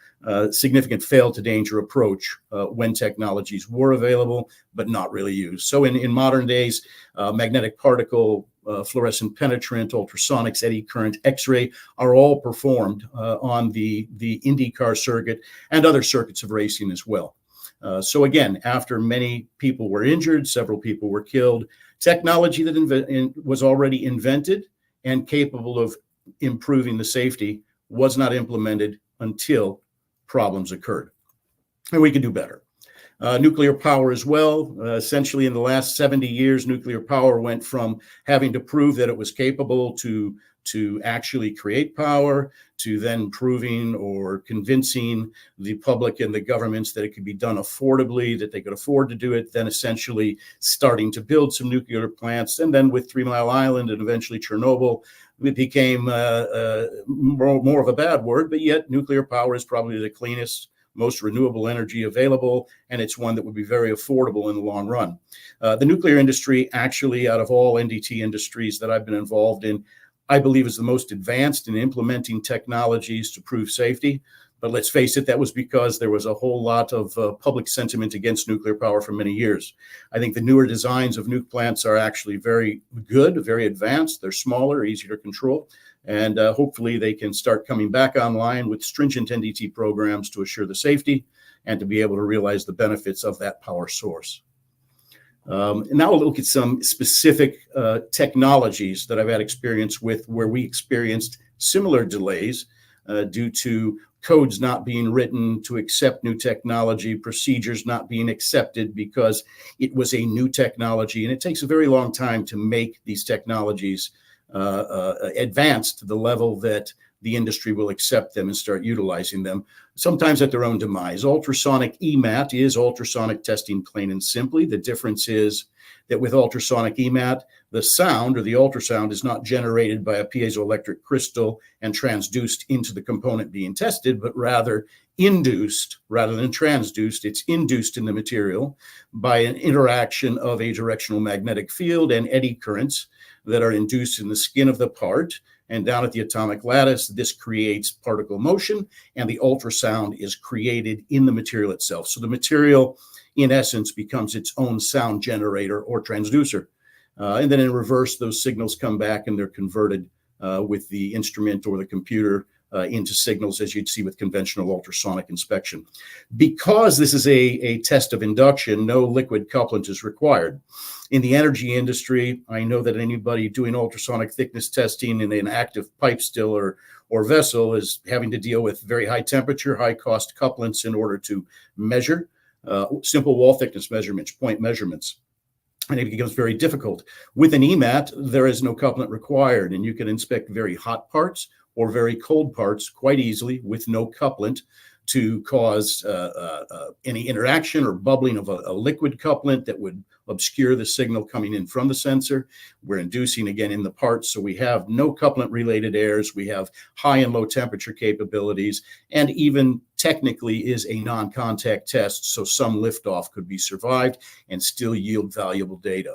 significant fail to danger approach when technologies were available, but not really used. So in modern days, magnetic particle, fluorescent penetrant, ultrasonics, eddy current, X-ray are all performed on the IndyCar circuit and other circuits of racing as well. So again, after many people were injured, several people were killed, technology that was already invented and capable of improving the safety was not implemented until problems occurred. and we can do better. Nuclear power as well. Essentially, in the last 70 years, nuclear power went from having to prove that it was capable to actually create power, to then proving or convincing the public and the governments that it could be done affordably, that they could afford to do it, then essentially starting to build some nuclear plants. And then with 3 Mile Island and eventually Chernobyl, it became more of a bad word, but yet nuclear power is probably the cleanest, most renewable energy available, and it's one that would be very affordable in the long run. The nuclear industry, actually, out of all NDT industries that I've been involved in, I believe is the most advanced in implementing technologies to prove safety. But let's face it, that was because there was a whole lot of public sentiment against nuclear power for many years. I think the newer designs of nuke plants are actually very good, very advanced. They're smaller, easier to control. And hopefully they can start coming back online with stringent NDT programs to assure the safety and to be able to realize the benefits of that power source. And now we'll look at some specific technologies that I've had experience with where we experienced similar delays due to codes not being written to accept new technology, procedures not being accepted because it was a new technology. And it takes a very long time to make these technologies advance to the level that the industry will accept them and start utilizing them, sometimes at their own demise. Ultrasonic EMAT is ultrasonic testing, plain and simply. The difference is that with ultrasonic EMAT, the sound or the ultrasound is not generated by a piezoelectric crystal and transduced into the component being tested, but rather induced rather than transduced. It's induced in the material by an interaction of a directional magnetic field and eddy currents that are induced in the skin of the part. And down at the atomic lattice, this creates particle motion, and the ultrasound is created in the material itself. So the material, in essence, becomes its own sound generator or transducer. And then in reverse, those signals come back and they're converted with the instrument or the computer into signals, as you'd see with conventional ultrasonic inspection. Because this is a test of induction, no liquid couplant is required. In the energy industry, I know that anybody doing ultrasonic thickness testing in an active pipe still or vessel is having to deal with very high temperature, high cost couplants in order to measure simple wall thickness measurements, point measurements. And it becomes very difficult. With an EMAT, there is no couplant required, and you can inspect very hot parts or very cold parts quite easily with no couplant to cause any interaction or bubbling of a liquid couplant that would obscure the signal coming in from the sensor. We're inducing again in the parts, so we have no couplant related errors. We have high and low temperature capabilities, and even technically is a non-contact test, so some liftoff could be survived and still yield valuable data.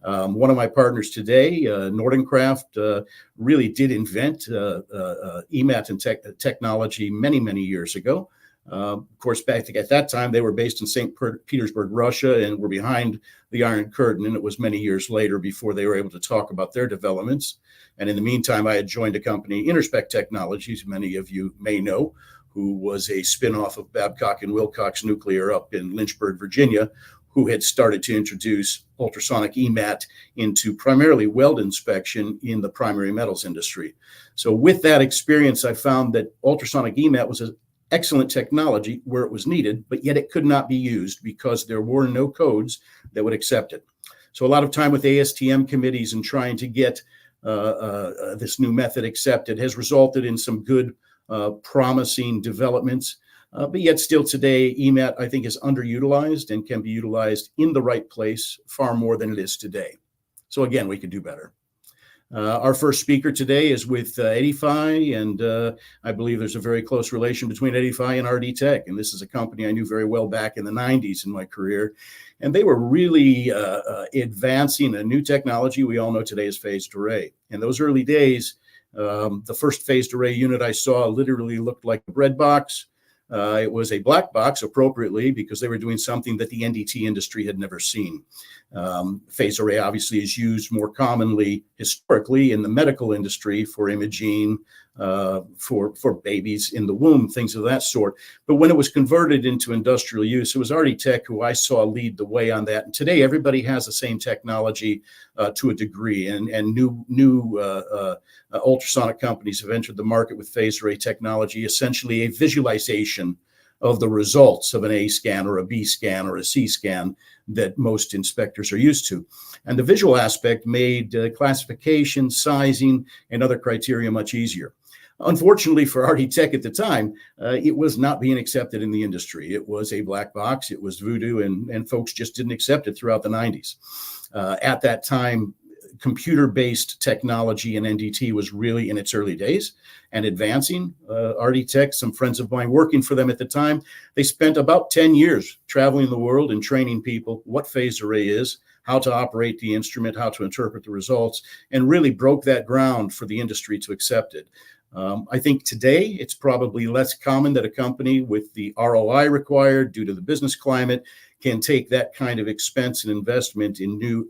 One of my partners today, Nordencraft, really did invent EMAT and technology many, many years ago. Of course, back at that time, they were based in St. Petersburg, Russia, and were behind the Iron Curtain. And it was many years later before they were able to talk about their developments. And in the meantime, I had joined a company, Interspec Technologies, many of you may know, who was a spinoff of Babcock and Wilcox Nuclear up in Lynchburg, Virginia, who had started to introduce ultrasonic EMAT into primarily weld inspection in the primary metals industry. So with that experience, I found that ultrasonic EMAT was an excellent technology where it was needed, but yet it could not be used because there were no codes that would accept it. So a lot of time with ASTM committees and trying to get this new method accepted has resulted in some good, promising developments. But yet still today, EMAT, I think, is underutilized and can be utilized in the right place far more than it is today. So again, we could do better. Our first speaker today is with Edify, and I believe there's a very close relation between Edify and RD Tech. And this is a company I knew very well back in the 90s in my career. And they were really advancing a new technology we all know today is phased array. In those early days, the first phased array unit I saw literally looked like a bread box. It was a black box appropriately because they were doing something that the NDT industry had never seen. Phased array obviously is used more commonly historically in the medical industry for imaging, for babies in the womb, things of that sort. But when it was converted into industrial use, it was RD Tech who I saw lead the way on that. And today everybody has the same technology to a degree, and new ultrasonic companies have entered the market with phased array technology, essentially a visualization of the results of an A scan or a B scan or a C scan that most inspectors are used to. And the visual aspect made classification, sizing, and other criteria much easier. Unfortunately for RD Tech at the time, it was not being accepted in the industry. It was a black box. It was voodoo, and folks just didn't accept it throughout the 90s. At that time, computer-based technology in NDT was really in its early days and advancing. RD Tech, some friends of mine working for them at the time, they spent about 10 years traveling the world and training people what phase array is, how to operate the instrument, how to interpret the results, and really broke that ground for the industry to accept it. I think today it's probably less common that a company with the ROI required due to the business climate can take that kind of expense and investment in new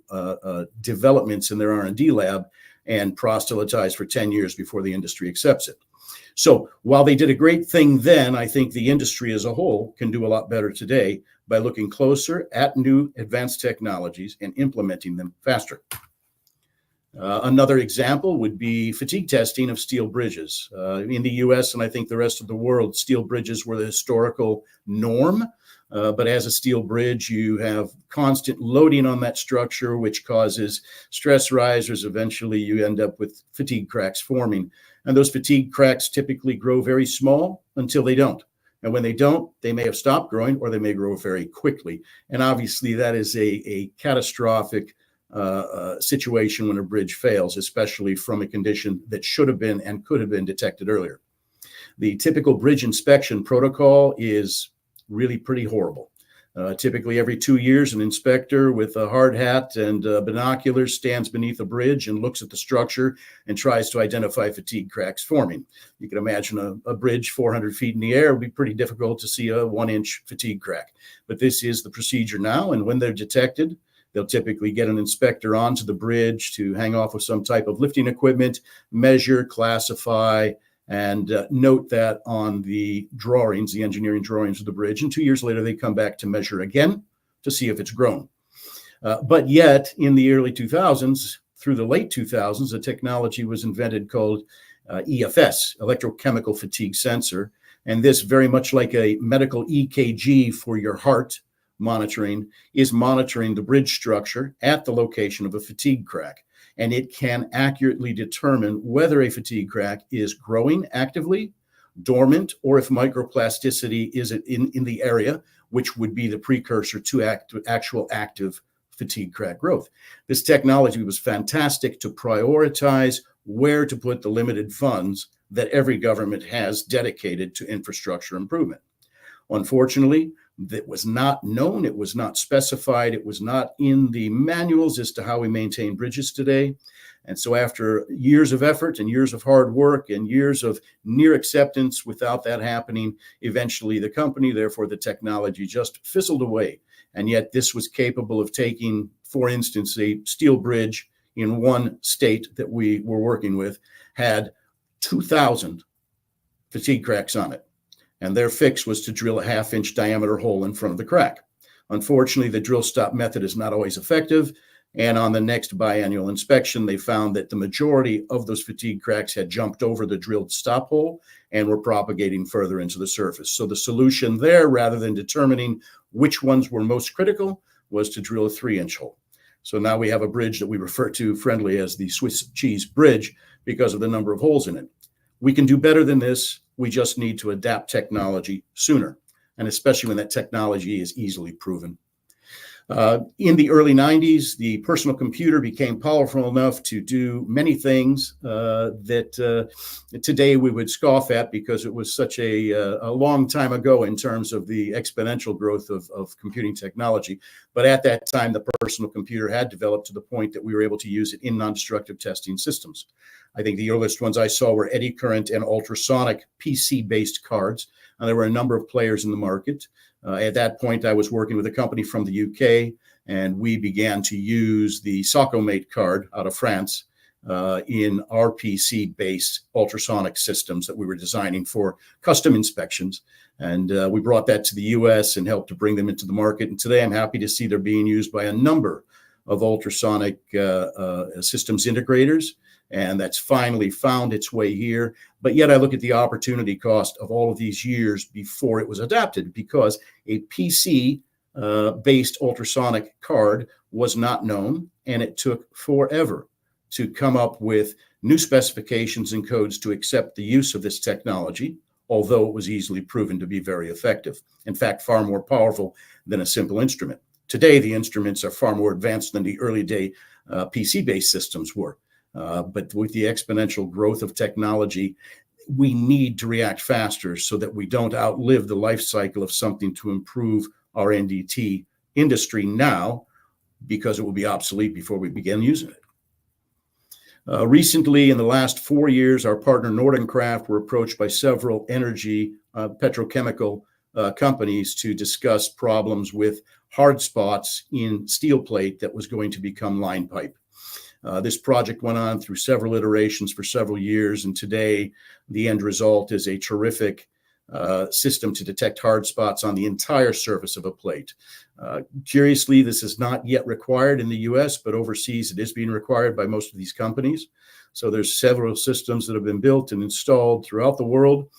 developments in their R&D lab and proselytize for 10 years before the industry accepts it. So while they did a great thing then, I think the industry as a whole can do a lot better today by looking closer at new advanced technologies and implementing them faster. Another example would be fatigue testing of steel bridges. In the US and I think the rest of the world, steel bridges were the historical norm. But as a steel bridge, you have constant loading on that structure, which causes stress risers. Eventually, you end up with fatigue cracks forming. And those fatigue cracks typically grow very small until they don't. And when they don't, they may have stopped growing or they may grow very quickly. And obviously, that is a catastrophic situation when a bridge fails, especially from a condition that should have been and could have been detected earlier. The typical bridge inspection protocol is really pretty horrible. Typically every 2 years, an inspector with a hard hat and binoculars stands beneath a bridge and looks at the structure and tries to identify fatigue cracks forming. You can imagine a bridge 400 feet in the air would be pretty difficult to see a 1-inch fatigue crack. But this is the procedure now, and when they're detected, they'll typically get an inspector onto the bridge to hang off with some type of lifting equipment, measure, classify, and note that on the drawings, the engineering drawings of the bridge. And 2 years later, they come back to measure again to see if it's grown. But yet, in the early 2000s, through the late 2000s, a technology was invented called EFS, electrochemical fatigue sensor. And this, very much like a medical EKG for your heart monitoring, is monitoring the bridge structure at the location of a fatigue crack. And it can accurately determine whether a fatigue crack is growing actively, dormant, or if microplasticity is in the area, which would be the precursor to actual active fatigue crack growth. This technology was fantastic to prioritize where to put the limited funds that every government has dedicated to infrastructure improvement. Unfortunately, that was not known, it was not specified, it was not in the manuals as to how we maintain bridges today. And so after years of effort and years of hard work and years of near acceptance without that happening, eventually the company, therefore the technology, just fizzled away. And yet this was capable of taking, for instance, a steel bridge in one state that we were working with had 2,000 fatigue cracks on it. And their fix was to drill a 1/2-inch diameter hole in front of the crack. Unfortunately, the drill stop method is not always effective. And on the next biannual inspection, they found that the majority of those fatigue cracks had jumped over the drilled stop hole and were propagating further into the surface. So the solution there, rather than determining which ones were most critical, was to drill a 3-inch hole. So now we have a bridge that we refer to friendly as the Swiss cheese bridge because of the number of holes in it. We can do better than this. We just need to adapt technology sooner, and especially when that technology is easily proven. In the early 90s, the personal computer became powerful enough to do many things that today we would scoff at because it was such a long time ago in terms of the exponential growth of computing technology. But at that time, the personal computer had developed to the point that we were able to use it in non-destructive testing systems. I think the earliest ones I saw were eddy current and ultrasonic PC-based cards. And there were a number of players in the market. At that point, I was working with a company from the UK, and we began to use the Socomate card out of France in our PC-based ultrasonic systems that we were designing for custom inspections. And we brought that to the US and helped to bring them into the market. And today I'm happy to see they're being used by a number of ultrasonic systems integrators. and that's finally found its way here. But yet I look at the opportunity cost of all of these years before it was adapted, because a PC based ultrasonic card was not known, and it took forever to come up with new specifications and codes to accept the use of this technology, although it was easily proven to be very effective. In fact, far more powerful than a simple instrument. Today, the instruments are far more advanced than the early day PC-based systems were. But with the exponential growth of technology, we need to react faster so that we don't outlive the life cycle of something to improve our NDT industry now, because it will be obsolete before we begin using it. Recently, in the last 4 years, our partner Nordencraft were approached by several energy petrochemical companies to discuss problems with hard spots in steel plate that was going to become line pipe. This project went on through several iterations for several years, and today the end result is a terrific system to detect hard spots on the entire surface of a plate. Curiously, this is not yet required in the US, but overseas it is being required by most of these companies. So there's several systems that have been built and installed throughout the world,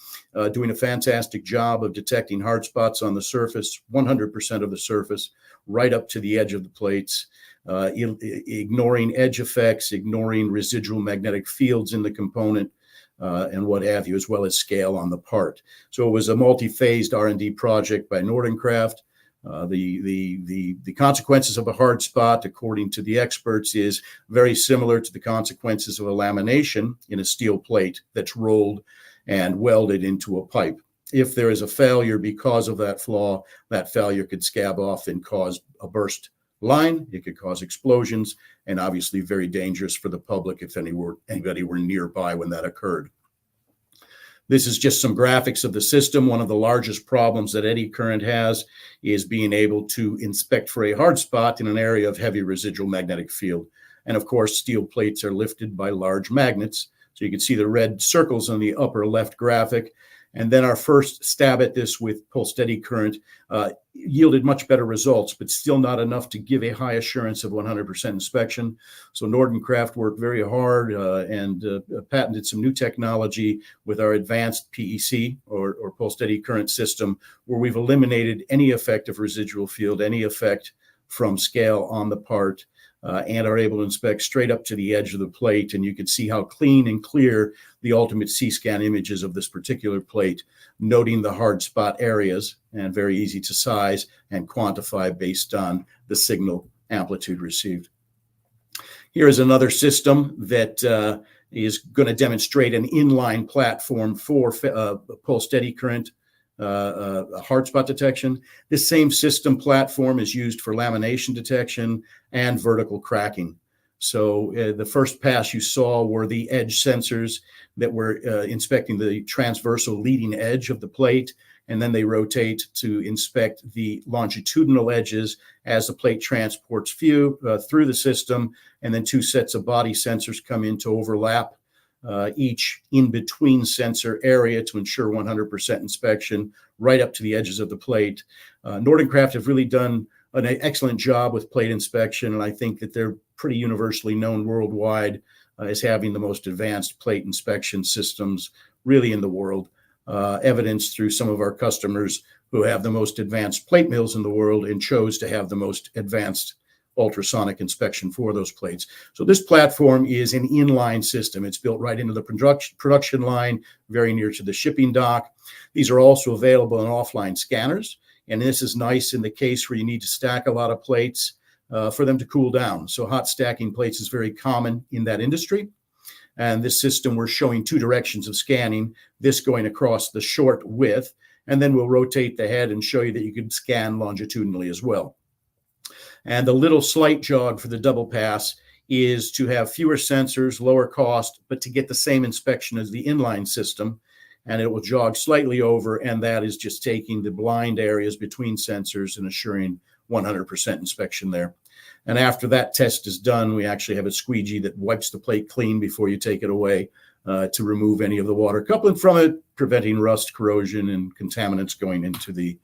doing a fantastic job of detecting hard spots on the surface, 100% of the surface, right up to the edge of the plates, ignoring edge effects, ignoring residual magnetic fields in the component, and what have you, as well as scale on the part. So it was a multi-phased R&D project by Nordencraft. The consequences of a hard spot, according to the experts, is very similar to the consequences of a lamination in a steel plate that's rolled and welded into a pipe. If there is a failure because of that flaw, that failure could scab off and cause a burst line. It could cause explosions, and obviously very dangerous for the public if anybody were nearby when that occurred. This is just some graphics of the system. One of the largest problems that eddy current has is being able to inspect for a hard spot in an area of heavy residual magnetic field. And of course, steel plates are lifted by large magnets. So you can see the red circles on the upper left graphic. And then our first stab at this with pulsed eddy current yielded much better results, but still not enough to give a high assurance of 100% inspection. So Nordencraft worked very hard and patented some new technology with our advanced PEC, or pulsed eddy current system, where we've eliminated any effect of residual field, any effect from scale on the part, and are able to inspect straight up to the edge of the plate. And you can see how clean and clear the ultimate C-scan images of this particular plate, noting the hard spot areas, and very easy to size and quantify based on the signal amplitude received. Here is another system that is going to demonstrate an inline platform for pulsed eddy current hard spot detection. This same system platform is used for lamination detection and vertical cracking. So the first pass you saw were the edge sensors that were inspecting the transversal leading edge of the plate, and then they rotate to inspect the longitudinal edges as the plate transports through the system, and then two sets of body sensors come in to overlap each in-between sensor area to ensure 100% inspection right up to the edges of the plate. Nordencraft have really done an excellent job with plate inspection, and I think that they're pretty universally known worldwide as having the most advanced plate inspection systems really in the world, evidenced through some of our customers who have the most advanced plate mills in the world and chose to have the most advanced ultrasonic inspection for those plates. So this platform is an inline system. It's built right into the production line, very near to the shipping dock. These are also available in offline scanners. And this is nice in the case where you need to stack a lot of plates for them to cool down. So hot stacking plates is very common in that industry. And this system, we're showing two directions of scanning, this going across the short width, and then we'll rotate the head and show you that you can scan longitudinally as well. And the little slight jog for the double pass is to have fewer sensors, lower cost, but to get the same inspection as the inline system. And it will jog slightly over, and that is just taking the blind areas between sensors and assuring 100% inspection there. And after that test is done, we actually have a squeegee that wipes the plate clean before you take it away to remove any of the water coupling from it, preventing rust, corrosion, and contaminants going into the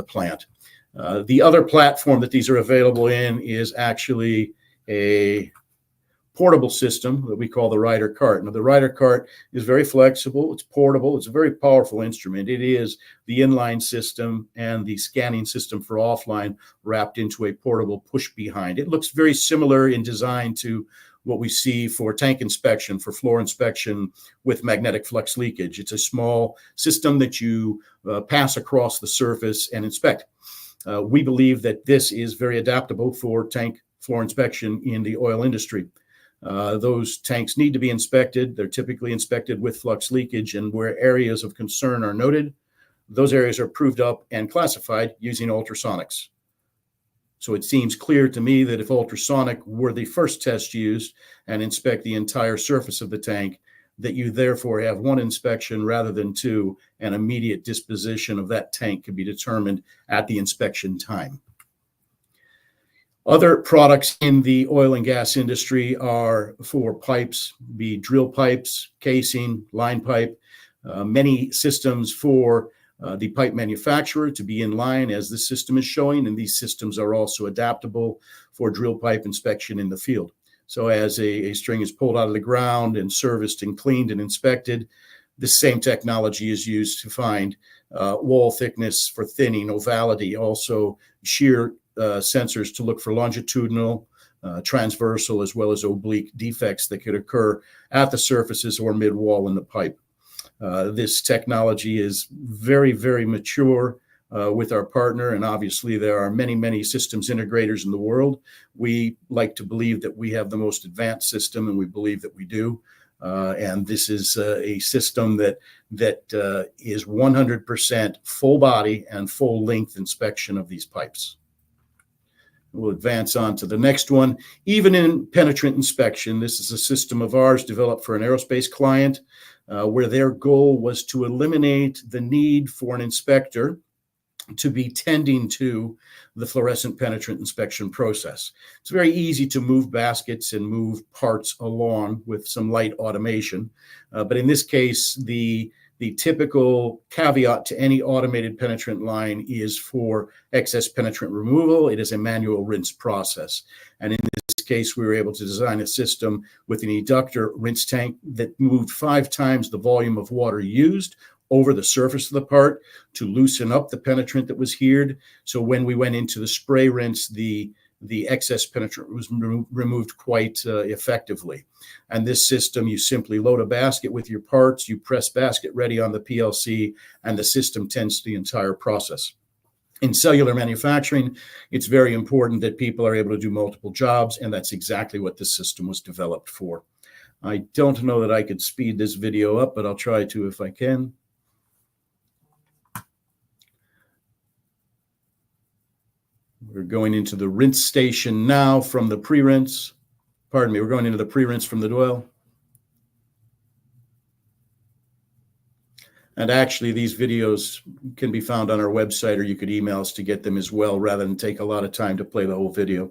plant. The other platform that these are available in is actually a portable system that we call the rider cart. Now, the rider cart is very flexible. It's portable. It's a very powerful instrument. It is the inline system and the scanning system for offline wrapped into a portable push behind. It looks very similar in design to what we see for tank inspection, for floor inspection with magnetic flux leakage. It's a small system that you pass across the surface and inspect. We believe that this is very adaptable for tank floor inspection in the oil industry. Those tanks need to be inspected. They're typically inspected with flux leakage, and where areas of concern are noted, those areas are proved up and classified using ultrasonics. So it seems clear to me that if ultrasonic were the first test used and inspect the entire surface of the tank, that you therefore have one inspection rather than two, and immediate disposition of that tank can be determined at the inspection time. Other products in the oil and gas industry are for pipes, be drill pipes, casing, line pipe, many systems for the pipe manufacturer to be in line as this system is showing, and these systems are also adaptable for drill pipe inspection in the field. So as a string is pulled out of the ground and serviced and cleaned and inspected, the same technology is used to find wall thickness for thinning, ovality, also shear sensors to look for longitudinal, transversal, as well as oblique defects that could occur at the surfaces or mid-wall in the pipe. This technology is very, very mature with our partner, and obviously there are many, many systems integrators in the world. We like to believe that we have the most advanced system, and we believe that we do. And this is a system that is 100% full body and full length inspection of these pipes. We'll advance on to the next one. Even in penetrant inspection, this is a system of ours developed for an aerospace client where their goal was to eliminate the need for an inspector to be tending to the fluorescent penetrant inspection process. It's very easy to move baskets and move parts along with some light automation. But in this case, the typical caveat to any automated penetrant line is for excess penetrant removal. It is a manual rinse process. And in this case, we were able to design a system with an eductor rinse tank that moved 5 times the volume of water used over the surface of the part to loosen up the penetrant that was adhered. So when we went into the spray rinse, the excess penetrant was removed quite effectively. And this system, you simply load a basket with your parts, you press basket ready on the PLC, and the system tends the entire process. In cellular manufacturing, it's very important that people are able to do multiple jobs, and that's exactly what this system was developed for. I don't know that I could speed this video up, but I'll try to if I can. We're going into the rinse station now from the pre-rinse. Pardon me, we're going into the pre-rinse from the dwell. And actually, these videos can be found on our website, or you could email us to get them as well, rather than take a lot of time to play the whole video.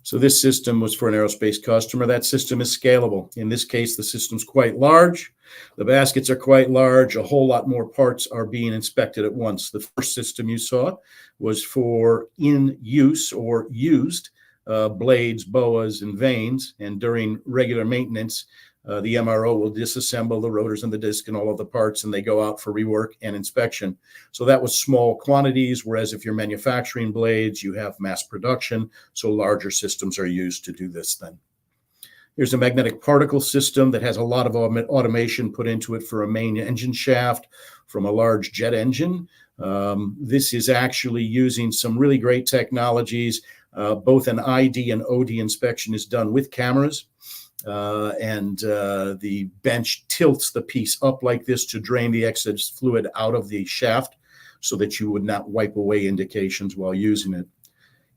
So this system was for an aerospace customer. That system is scalable. In this case, the system's quite large. The baskets are quite large. A whole lot more parts are being inspected at once. The first system you saw was for in use or used blades, boas, and vanes. And during regular maintenance, the MRO will disassemble the rotors and the disc and all of the parts, and they go out for rework and inspection. So that was small quantities, whereas if you're manufacturing blades, you have mass production, so larger systems are used to do this then. Here's a magnetic particle system that has a lot of automation put into it for a main engine shaft from a large jet engine. This is actually using some really great technologies. Both an ID and OD inspection is done with cameras. The bench tilts the piece up like this to drain the excess fluid out of the shaft so that you would not wipe away indications while using it.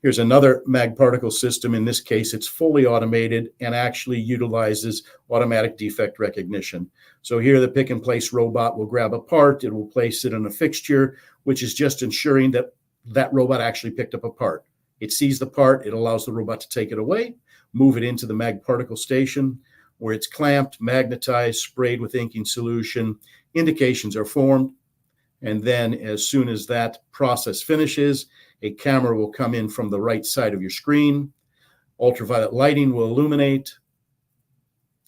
Here's another mag particle system. In this case, it's fully automated and actually utilizes automatic defect recognition. So here the pick and place robot will grab a part, it will place it in a fixture, which is just ensuring that that robot actually picked up a part. It sees the part, it allows the robot to take it away, move it into the mag particle station where it's clamped, magnetized, sprayed with inking solution. Indications are formed. And then as soon as that process finishes, a camera will come in from the right side of your screen, Ultraviolet lighting will illuminate,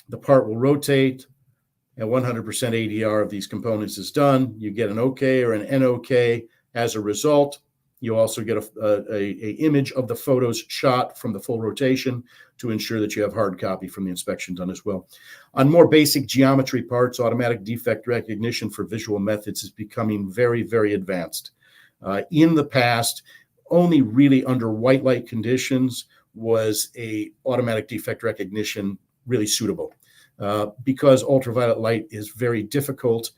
the part will rotate, and 100% ADR of these components is done. You get an OK or an NOK as a result. You also get a image of the photos shot from the full rotation to ensure that you have hard copy from the inspection done as well. On more basic geometry parts, automatic defect recognition for visual methods is becoming very, very advanced. In the past, only really under white light conditions was a automatic defect recognition really suitable. Because ultraviolet light is very difficult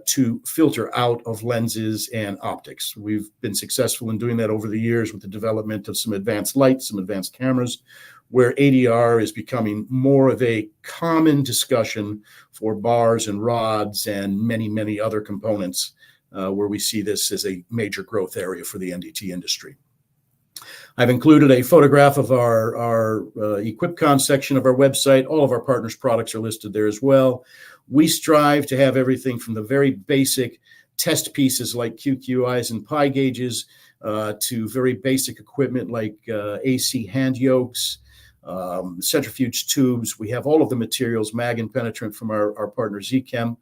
to filter out of lenses and optics. We've been successful in doing that over the years with the development of some advanced lights, some advanced cameras, where ADR is becoming more of a common discussion for bars and rods and many, many other components, where we see this as a major growth area for the NDT industry. I've included a photograph of our EquipCon section of our website. All of our partners' products are listed there as well. We strive to have everything from the very basic test pieces like QQIs and pi gauges to very basic equipment like AC hand yokes, centrifuge tubes. We have all of the materials, mag and penetrant, from our partner Zchem.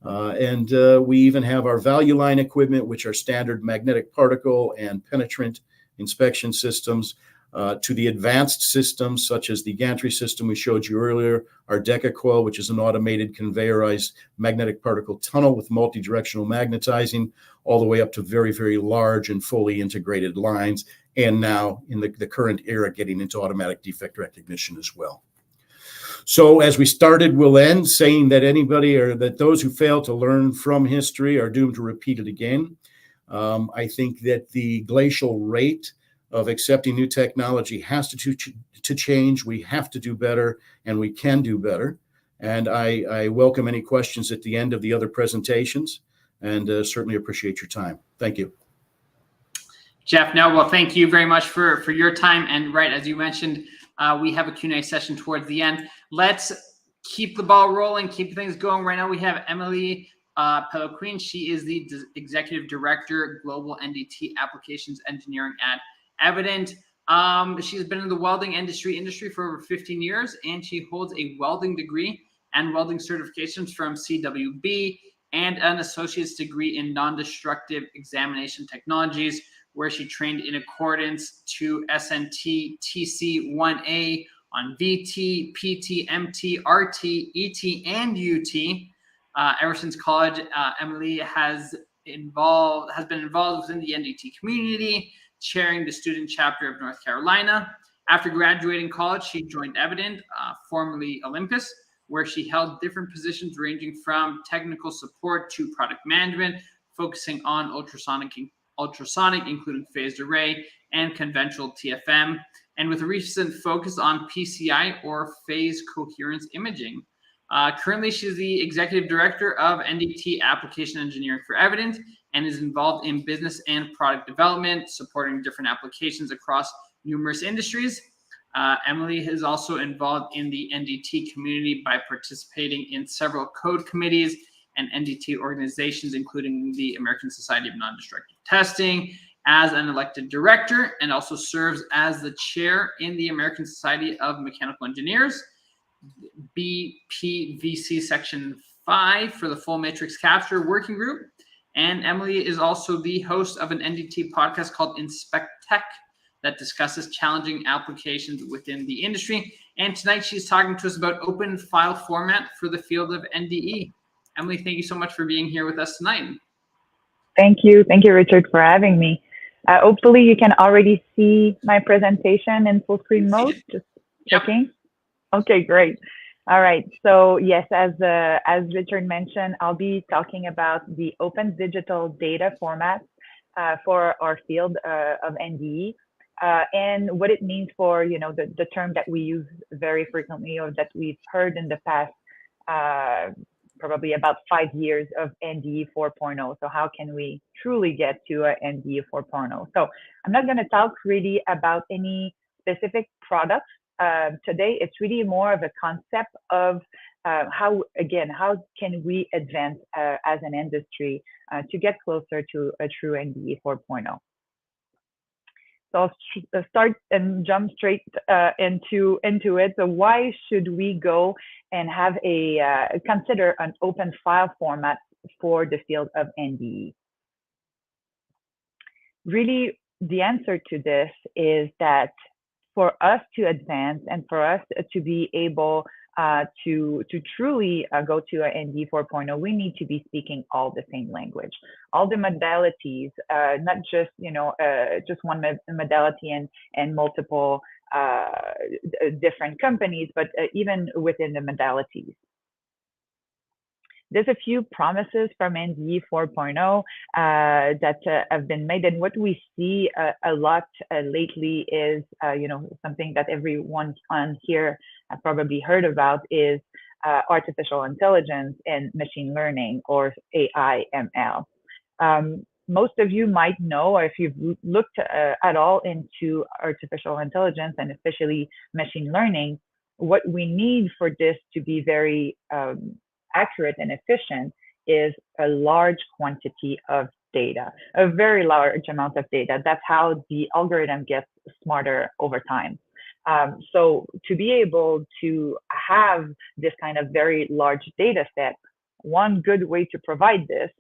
And we even have our value line equipment, which are standard magnetic particle and penetrant inspection systems, to the advanced systems such as the gantry system we showed you earlier, our DecaCoil, which is an automated conveyorized magnetic particle tunnel with multi-directional magnetizing, all the way up to very, very large and fully integrated lines, and now in the current era getting into automatic defect recognition as well. So as we started, we'll end saying that anybody, or that those who fail to learn from history are doomed to repeat it again. I think that the glacial rate of accepting new technology has to change. We have to do better, and we can do better. And I welcome any questions at the end of the other presentations, and certainly appreciate your time. Thank you. Jeff, no, well, thank you very much for your time. And right, as you mentioned, we have a Q&A session towards the end. Let's keep the ball rolling, keep things going. Right now we have Emily Peloquin. She is the Executive Director, Global NDT Applications Engineering at Evident. She's been in the welding industry for over 15 years, and she holds a welding degree and welding certifications from CWB and an associate's degree in non-destructive examination technologies, where she trained in accordance to SNT TC 1A on VT, PT, MT, RT, ET, and UT. Ever since college, Emily has been involved within the NDT community, chairing the student chapter of North Carolina. After graduating college, she joined Evident, formerly Olympus, where she held different positions ranging from technical support to product management, focusing on ultrasonic, including phased array and conventional TFM, and with a recent focus on PCI, or phase coherence imaging. Currently, she's the Executive Director of NDT Application Engineering for Evident, and is involved in business and product development, supporting different applications across numerous industries. Emily is also involved in the NDT community by participating in several code committees and NDT organizations, including the American Society of Non-Destructive Testing, as an elected director, and also serves as the chair in the American Society of Mechanical Engineers, BPVC Section 5 for the Full Matrix Capture Working Group. And Emily is also the host of an NDT podcast called Inspect Tech that discusses challenging applications within the industry. And tonight she's talking to us about open file format for the field of NDE. Emily, thank you so much for being here with us tonight. Thank you. Thank you, Richard, for having me. Hopefully you can already see my presentation in full screen mode. Just checking. Yep. Okay, great. All right. So yes, as Richard mentioned, I'll be talking about the open digital data format for our field of NDE, and what it means for, the term that we use very frequently, or that we've heard in the past, probably about 5 years, of NDE 4.0. So how can we truly get to NDE 4.0? So I'm not going to talk really about any specific products today. It's really more of a concept of how can we advance as an industry to get closer to a true NDE 4.0. So I'll start and jump straight into it. So why should we go and have consider an open file format for the field of NDE? Really, the answer to this is that for us to advance and for us to be able to truly go to an ND 4.0, we need to be speaking all the same language, all the modalities, not just just one modality and multiple different companies, but even within the modalities. There's a few promises from NDE 4.0 that have been made, and what we see a lot lately is, something that everyone on here probably heard about is artificial intelligence and machine learning, or AI ML. Most of you might know, or if you've looked at all into artificial intelligence and especially machine learning, what we need for this to be very accurate and efficient is a large quantity of data, a very large amount of data. That's how the algorithm gets smarter over time. So to be able to have this kind of very large data set, one good way to provide this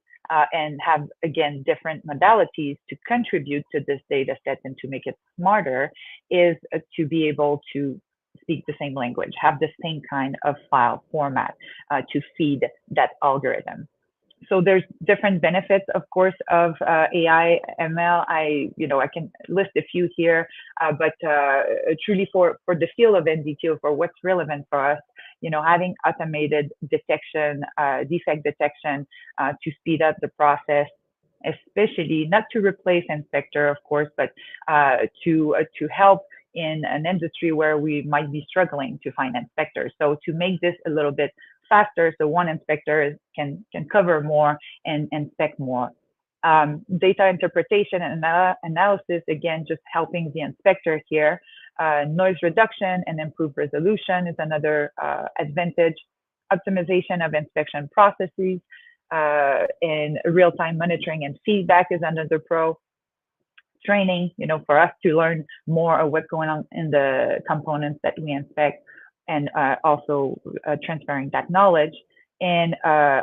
and have, again, different modalities to contribute to this data set and to make it smarter is to be able to speak the same language, have the same kind of file format to feed that algorithm. So there's different benefits, of course, of AI ML. I can list a few here, but truly for the field of NDT, for what's relevant for us, having automated detection, defect detection to speed up the process, especially not to replace inspector, of course, but to help in an industry where we might be struggling to find inspectors. So to make this a little bit faster, so one inspector can cover more and inspect more. Data interpretation and analysis, again, just helping the inspector here. Noise reduction and improved resolution is another advantage. Optimization of inspection processes and real-time monitoring and feedback is another pro. Training, for us to learn more of what's going on in the components that we inspect, and also transferring that knowledge, and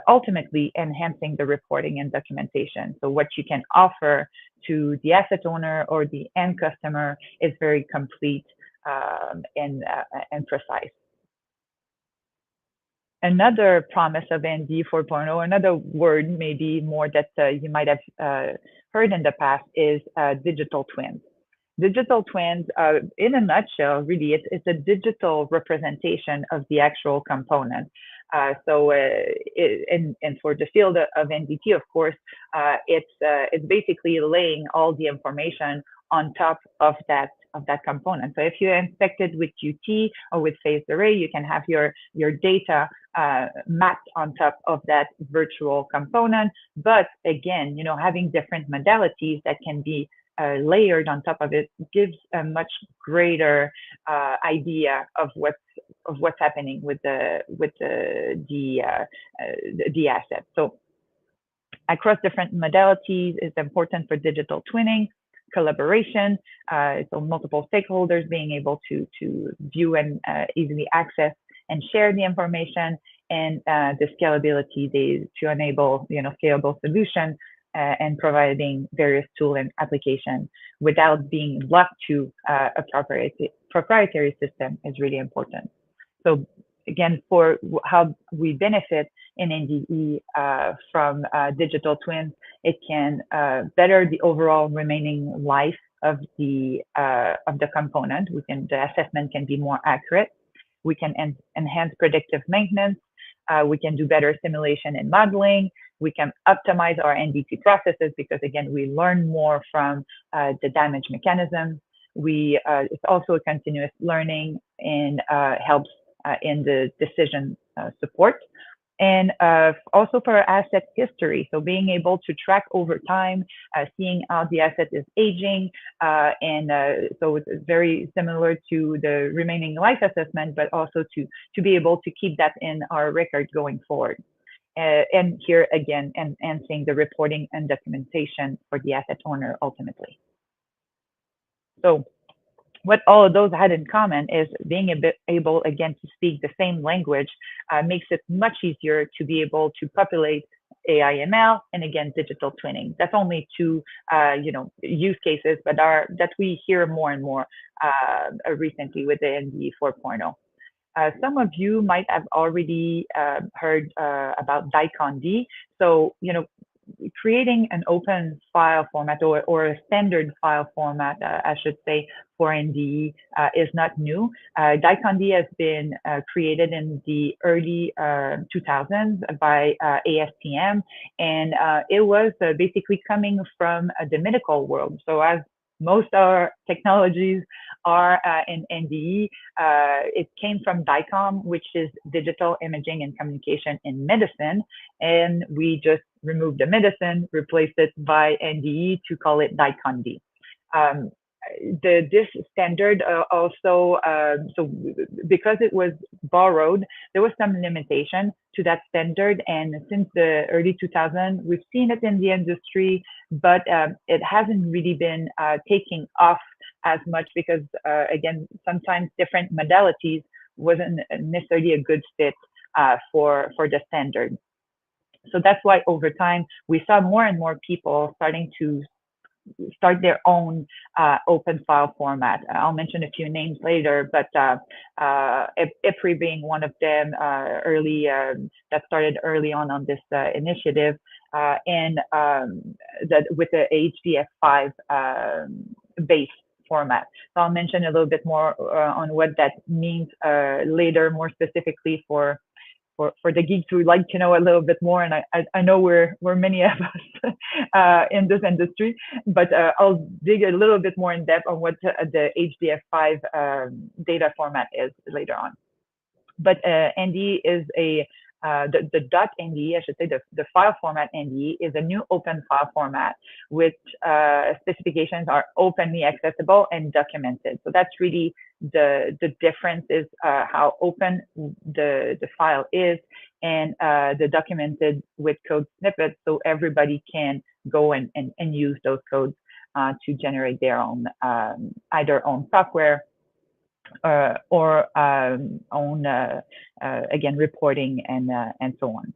ultimately enhancing the reporting and documentation. So what you can offer to the asset owner or the end customer is very complete and precise. Another promise of ND 4.0, another word maybe more that you might have heard in the past, is digital twins. Digital twins, in a nutshell, really, it's a digital representation of the actual component. And for the field of NDT, of course, it's basically laying all the information on top of that component. So if you inspect it with QT or with phased array, you can have your data mapped on top of that virtual component. But again, having different modalities that can be layered on top of it gives a much greater idea of what's happening with the asset. So across different modalities, it's important for digital twinning, collaboration, so multiple stakeholders being able to view and easily access and share the information, and the scalability to enable scalable solutions and providing various tool and applications without being locked to a proprietary system is really important. So again, for how we benefit in NDE from digital twins, it can better the overall remaining life of the component. The assessment can be more accurate. We can enhance predictive maintenance. We can do better simulation and modeling. We can optimize our NDT processes because, again, we learn more from the damage mechanism. It's also a continuous learning and helps in the decision support. And also for asset history, so being able to track over time, seeing how the asset is aging, so it's very similar to the remaining life assessment, but also to be able to keep that in our record going forward. And here again, enhancing the reporting and documentation for the asset owner ultimately. So what all of those had in common is being able, again, to speak the same language makes it much easier to be able to populate AI/ML and, again, digital twinning. That's only two, use cases, but that we hear more and more recently with the NDE 4.0. Some of you might have already heard about DICOM-D. So, creating an open file format or a standard file format, I should say, for NDE is not new. DICOM-D has been created in the early 2000s by ASTM, and it was basically coming from the medical world. So as most of our technologies are in NDE, it came from DICOM, which is Digital Imaging and Communication in Medicine, and we just removed the medicine, replaced it by NDE to call it DICOM-D. This standard also, so because it was borrowed, there was some limitation to that standard. And since the early 2000s, we've seen it in the industry, but it hasn't really been taking off as much because, again, sometimes different modalities wasn't necessarily a good fit for the standard. So that's why over time, we saw more and more people starting to start their own open file format. I'll mention a few names later, but IPRI being one of them, that started early on this initiative, and that with the HDF5 base format. So I'll mention a little bit more on what that means later, more specifically for the geeks who like to know a little bit more, and I know we're many of us in this industry, but I'll dig a little bit more in depth on what the HDF5 data format is later on. But NDE is the .NDE, I should say, the file format NDE is a new open file format, which specifications are openly accessible and documented. So that's really the difference, is how open the file is, and the documented with code snippets, so everybody can go and use those codes to generate their own, either own software or own, again, reporting and so on.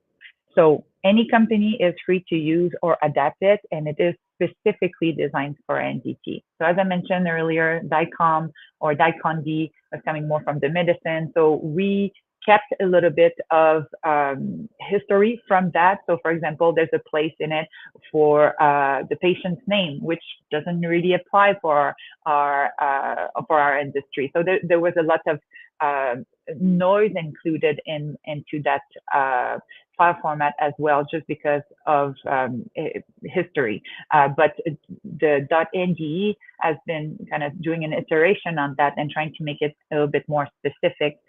So any company is free to use or adapt it, and it is specifically designed for NDT. So as I mentioned earlier, DICOM or DICOM-D was coming more from the medicine. So we kept a little bit of history from that. So for example, there's a place in it for the patient's name, which doesn't really apply for our industry. So there was a lot of noise included into that file format as well, just because of history. But the .NDE has been kind of doing an iteration on that and trying to make it a little bit more specific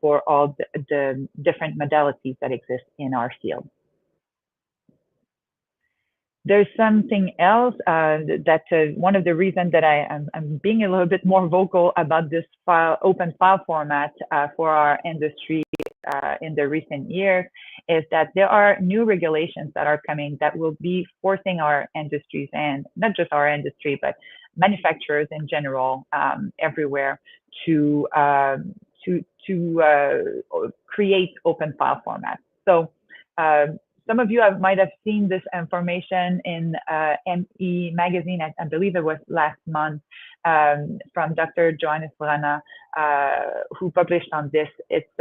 for all the different modalities that exist in our field. There's something else that one of the reasons that I'm being a little bit more vocal about this open file format for our industry in the recent years is that there are new regulations that are coming that will be forcing our industries, and not just our industry, but manufacturers in general everywhere, to create open file formats. So some of you might have seen this information in ME magazine, I believe it was last month, from Dr. Johannes Brana, who published on this. It's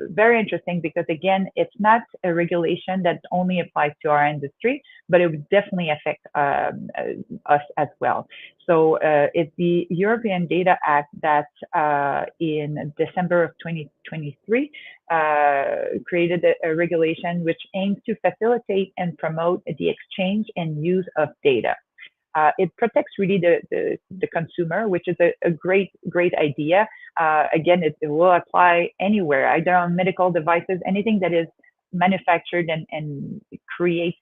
very interesting because, again, it's not a regulation that only applies to our industry, but it would definitely affect us as well. So it's the European Data Act that in December of 2023 created a regulation which aims to facilitate and promote the exchange and use of data. It protects really the consumer, which is a great idea. Again, it will apply anywhere, either on medical devices, anything that is manufactured and creates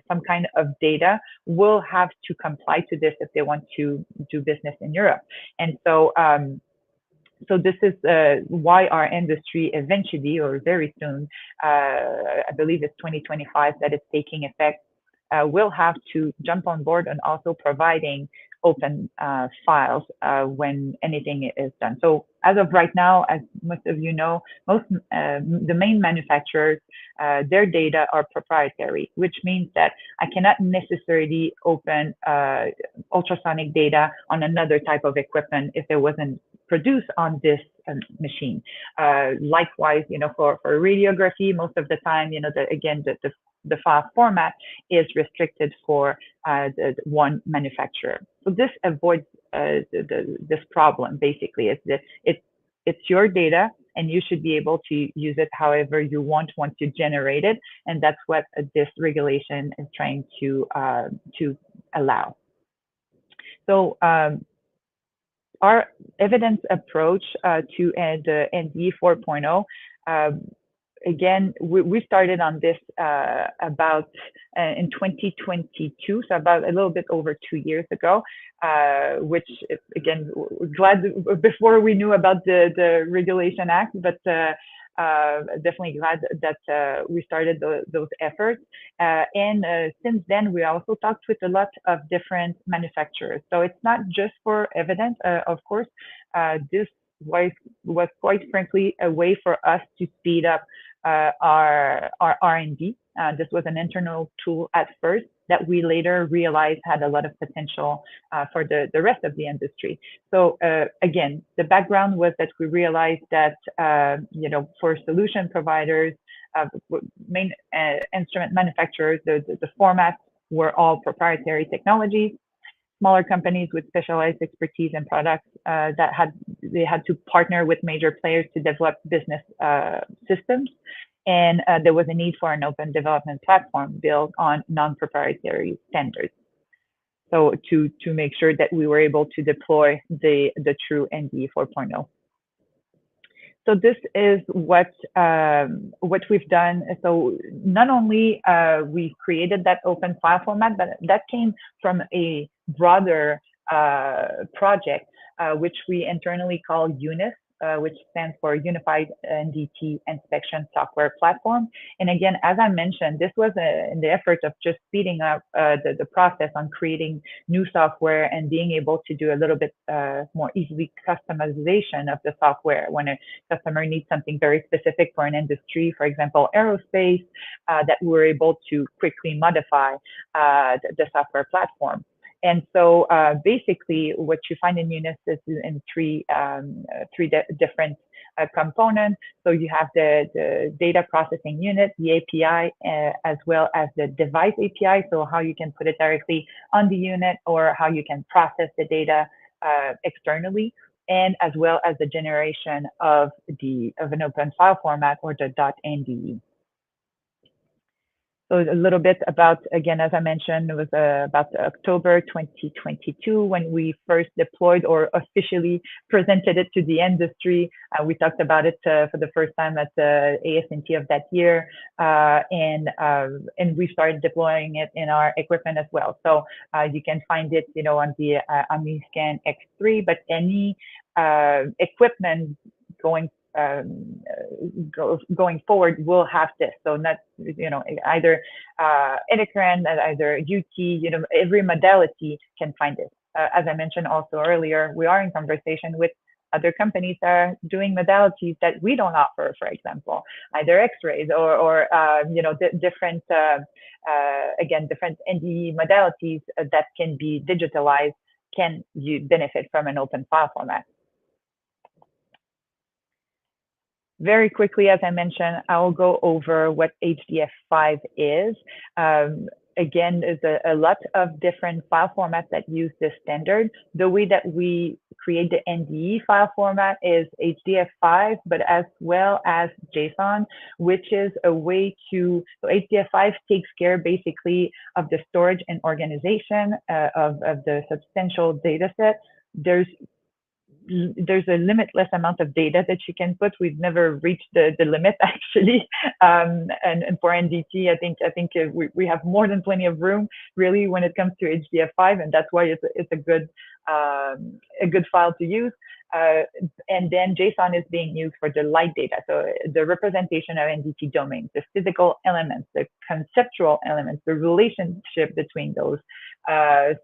some kind of data will have to comply to this if they want to do business in Europe. And so so this is why our industry eventually, or very soon, I believe it's 2025 that it's taking effect, will have to jump on board and also providing open files when anything is done. So as of right now, as most of you know, the main manufacturers, their data are proprietary, which means that I cannot necessarily open ultrasonic data on another type of equipment if it wasn't produced on this machine. Likewise, for radiography, most of the time, the file format is restricted for the one manufacturer. So this avoids this problem. Basically, it's your data, and you should be able to use it however you want once you generate it, and that's what this regulation is trying to allow. So our evidence approach to the NDE 4.0, again, we started on this about in 2022, so about a little bit over 2 years ago, which, again, we're glad before we knew about the Regulation Act, but definitely glad that we started those efforts. And since then, we also talked with a lot of different manufacturers. So it's not just for evidence, of course. This was quite frankly a way for us to speed up our R&D. This was an internal tool at first that we later realized had a lot of potential for the rest of the industry. So again, the background was that we realized that for solution providers, main instrument manufacturers, the formats were all proprietary technologies. Smaller companies with specialized expertise and products they had to partner with major players to develop business systems. And there was a need for an open development platform built on non-proprietary standards. So to make sure that we were able to deploy the true NDE 4.0. So this is what we've done. So not only we created that open file format, but that came from a broader project, which we internally call UNIS, which stands for Unified NDT Inspection Software Platform. And again, as I mentioned, this was in the effort of just speeding up the process on creating new software and being able to do a little bit more easily customization of the software when a customer needs something very specific for an industry, for example, aerospace, that we're able to quickly modify the software platform. And so basically what you find in UNIS is in three different components. So you have the data processing unit, the API, as well as the device API. So how you can put it directly on the unit or how you can process the data externally, and as well as the generation of an open file format or the .nde. So a little bit about, again, as I mentioned, it was about October 2022 when we first deployed or officially presented it to the industry. We talked about it for the first time at the ASNT of that year, and we started deploying it in our equipment as well. So you can find it, on the OmniScan X3, but any equipment going forward will have this. So not, either Edicran, either UT, every modality can find it. As I mentioned also earlier, we are in conversation with other companies that are doing modalities that we don't offer, for example, either X-rays or different, again, different NDE modalities that can be digitalized. Can you benefit from an open file format? Very quickly, as I mentioned, I'll go over what HDF5 is. Again, there's a lot of different file formats that use this standard. The way that we create the NDE file format is HDF5, but as well as JSON, which is a way to, so HDF5 takes care basically of the storage and organization of the substantial data set. There's a limitless amount of data that you can put. We've never reached the limit actually. And for NDT, I think we have more than plenty of room really when it comes to HDF5, and that's why it's a good file to use. And then JSON is being used for the light data, so the representation of NDT domains, the physical elements, the conceptual elements, the relationship between those. I'll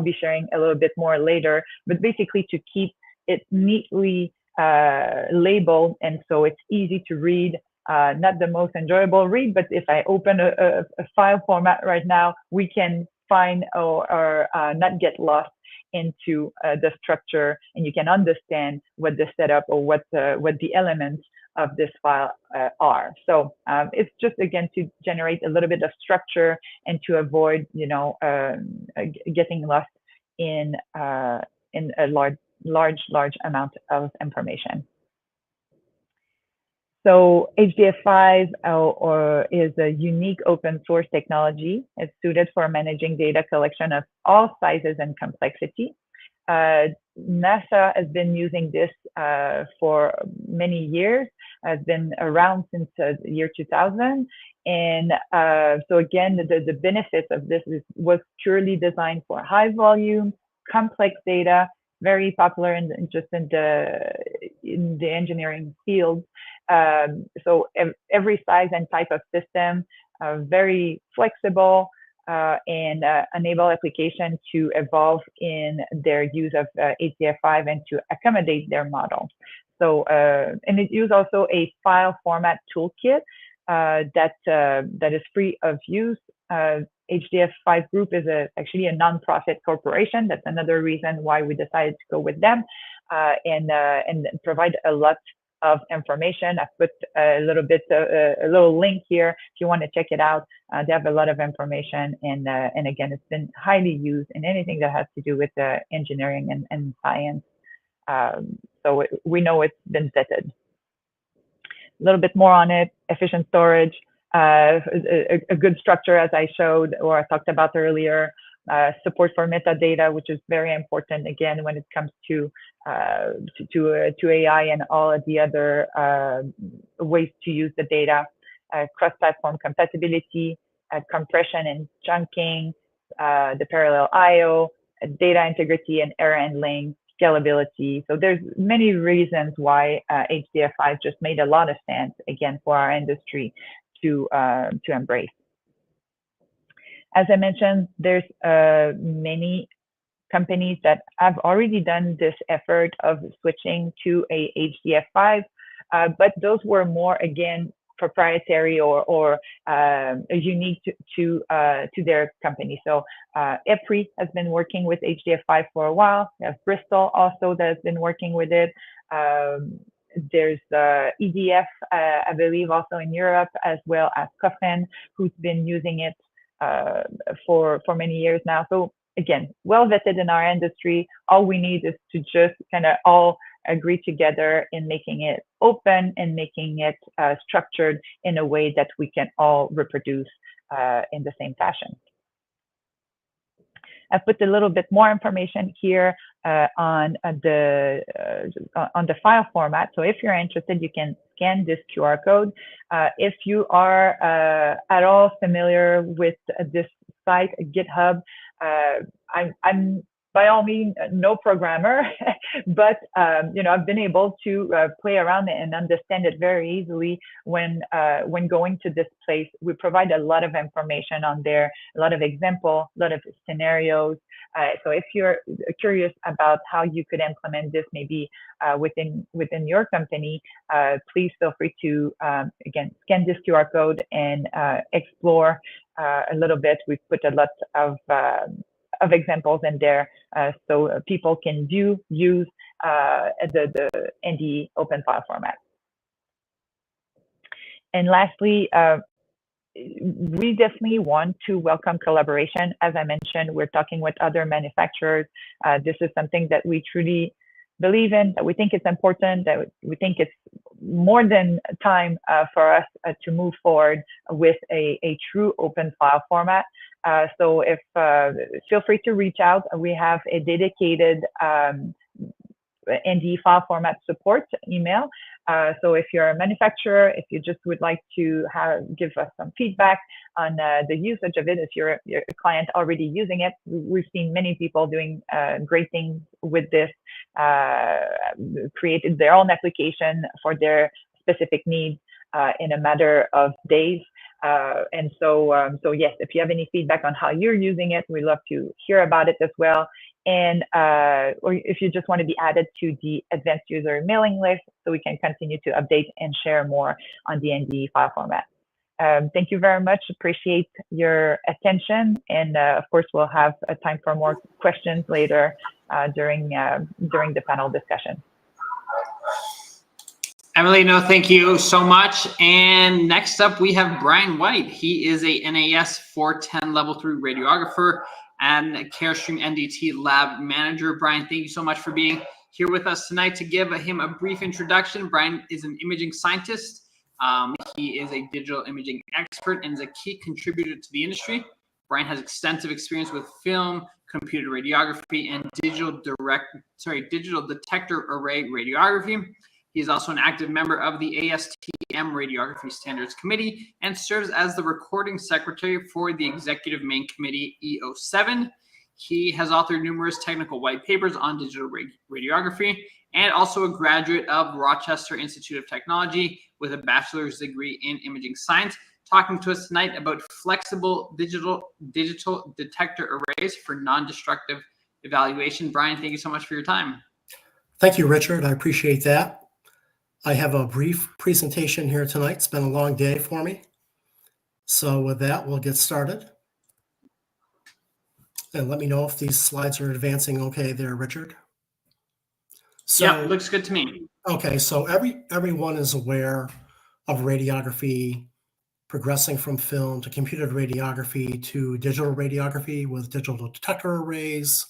be sharing a little bit more later, but basically to keep it neatly labeled, and so it's easy to read. Not the most enjoyable read, but if I open a file format right now, we can find or not get lost into the structure, and you can understand what the setup or what the elements of this file are. So it's just, again, to generate a little bit of structure and to avoid, getting lost in a large amount of information. So HDF5 is a unique open source technology. It's suited for managing data collection of all sizes and complexity. NASA has been using this for many years, has been around since the year 2000. And so again, the benefits of this was purely designed for high volume, complex data, very popular in the engineering field. So every size and type of system, very flexible, and enable application to evolve in their use of HDF5 and to accommodate their model. So, and it uses also a file format toolkit that is free of use. HDF5 Group is actually a nonprofit corporation. That's another reason why we decided to go with them, and provide a lot of information. I've put a little link here if you want to check it out. They have a lot of information, and again, it's been highly used in anything that has to do with engineering and science. So we know it's been vetted. A little bit more on it: efficient storage, a good structure, as I showed or I talked about earlier. Support for metadata, which is very important, again, when it comes to AI and all of the other ways to use the data. Cross-platform compatibility, compression and chunking, the parallel I/O, data integrity and error handling, scalability. So there's many reasons why HDF5 just made a lot of sense, again, for our industry to embrace. As I mentioned, there's many companies that have already done this effort of switching to a HDF5, but those were more, again, proprietary or unique to their company. So EPRI has been working with HDF5 for a while. We have Bristol also that has been working with it. There's EDF, I believe, also in Europe, as well as Coffin, who's been using it for many years now. So again, well vetted in our industry. All we need is to just kind of all agree together in making it open and making it structured in a way that we can all reproduce in the same fashion. I've put a little bit more information here on the file format. So if you're interested, you can scan this QR code. If you are at all familiar with this site, GitHub, I'm by all means no programmer, but I've been able to play around and understand it very easily when going to this place. We provide a lot of information on there, a lot of examples, a lot of scenarios. So if you're curious about how you could implement this maybe within your company, please feel free to, again, scan this QR code and explore a little bit. We've put a lot of examples in there, so people can use the ND open file format. And lastly, we definitely want to welcome collaboration. As I mentioned, we're talking with other manufacturers. This is something that we truly believe in, that we think it's important, that we think it's more than time for us to move forward with a true open file format. So if feel free to reach out. We have a dedicated ND file format support email. So if you're a manufacturer, if you just would like to give us some feedback on the usage of it, if you're a client already using it, we've seen many people doing great things with this. created their own application for their specific needs in a matter of days. And so yes, if you have any feedback on how you're using it, we'd love to hear about it as well. And or if you just want to be added to the advanced user mailing list, so we can continue to update and share more on the NDE file format. Thank you very much. Appreciate your attention, and of course, we'll have a time for more questions later during the panel discussion. Emily, no, thank you so much. And next up, we have Brian White. He is a NAS 410 Level 3 radiographer and Carestream NDT lab manager. Brian, thank you so much for being here with us tonight. To give him a brief introduction, Brian is an imaging scientist. He is a digital imaging expert and is a key contributor to the industry. Brian has extensive experience with film, computer radiography, and digital detector array radiography. He is also an active member of the ASTM Radiography Standards Committee and serves as the recording secretary for the Executive Main Committee E07. He has authored numerous technical white papers on digital radiography and also a graduate of Rochester Institute of Technology with a bachelor's degree in imaging science, talking to us tonight about flexible digital detector arrays for non-destructive evaluation. Brian, thank you so much for your time. Thank you, Richard. I appreciate that. I have a brief presentation here tonight. It's been a long day for me. So with that, we'll get started. And let me know if these slides are advancing okay there, Richard. So, yeah, looks good to me. Okay, so everyone is aware of radiography progressing from film to computed radiography to digital radiography with digital detector arrays.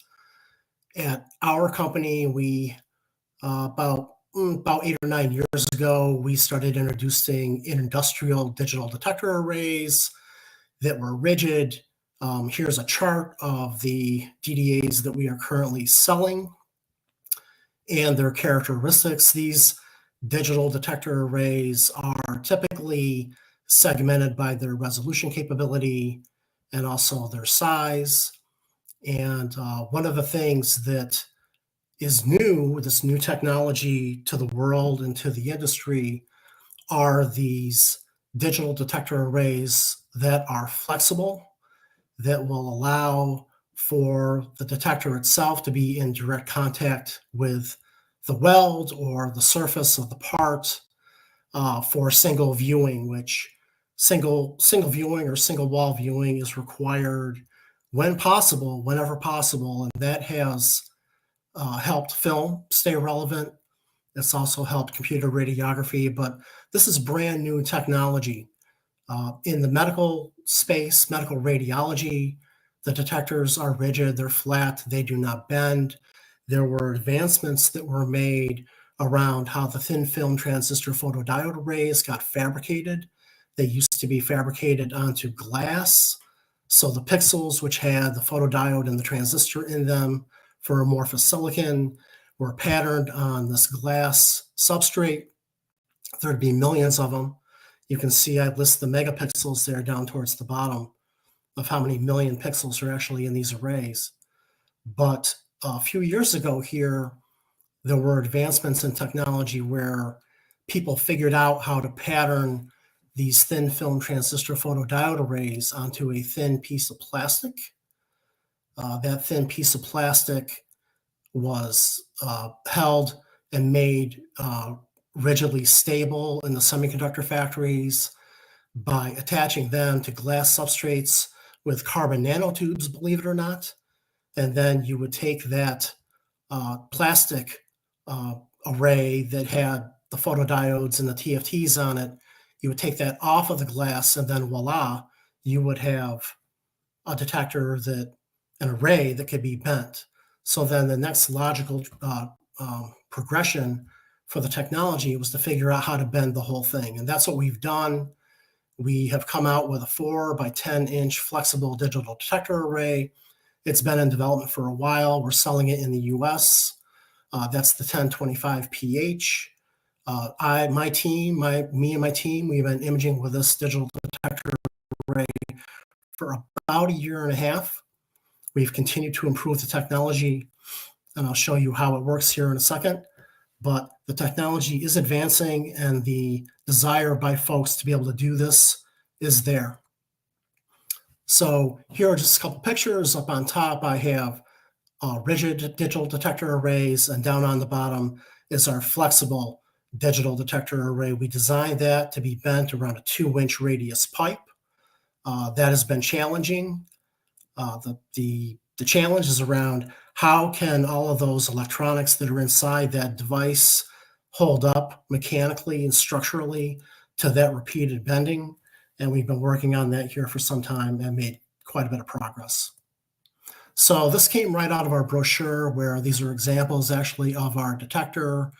At our company, we about 8 or 9 years ago, we started introducing industrial digital detector arrays that were rigid. Here's a chart of the DDAs that we are currently selling and their characteristics. These digital detector arrays are typically segmented by their resolution capability and also their size. And one of the things that is new, this new technology to the world and to the industry, are these digital detector arrays that are flexible, that will allow for the detector itself to be in direct contact with the weld or the surface of the part for single viewing, which single viewing or single wall viewing is required when possible, whenever possible, and that has helped film stay relevant. It's also helped computer radiography, but this is brand new technology. In the medical space, medical radiology, the detectors are rigid, they're flat, they do not bend. There were advancements that were made around how the thin film transistor photodiode arrays got fabricated. They used to be fabricated onto glass. So the pixels, which had the photodiode and the transistor in them for amorphous silicon, were patterned on this glass substrate. There'd be millions of them. You can see I list the megapixels there down towards the bottom of how many million pixels are actually in these arrays. But a few years ago here, there were advancements in technology where people figured out how to pattern these thin film transistor photodiode arrays onto a thin piece of plastic. That thin piece of plastic was held and made rigidly stable in the semiconductor factories by attaching them to glass substrates with carbon nanotubes, believe it or not. And then you would take that plastic array that had the photodiodes and the TFTs on it, you would take that off of the glass, and then voila, you would have a detector an array that could be bent. So then the next logical progression for the technology was to figure out how to bend the whole thing. And that's what we've done. We have come out with a 4 by 10 inch flexible digital detector array. It's been in development for a while. We're selling it in the US. That's the 1025PH. Me and my team, we've been imaging with this digital detector array for about 1.5 years. We've continued to improve the technology and I'll show you how it works here in a second. But the technology is advancing, and the desire by folks to be able to do this is there. So here are just a couple pictures. Up on top, I have rigid digital detector arrays, and down on the bottom is our flexible digital detector array. We designed that to be bent around a 2-inch radius pipe. That has been challenging. The challenge is around how can all of those electronics that are inside that device hold up mechanically and structurally to that repeated bending. And we've been working on that here for some time and made quite a bit of progress. So this came right out of our brochure, where these are examples actually of our detector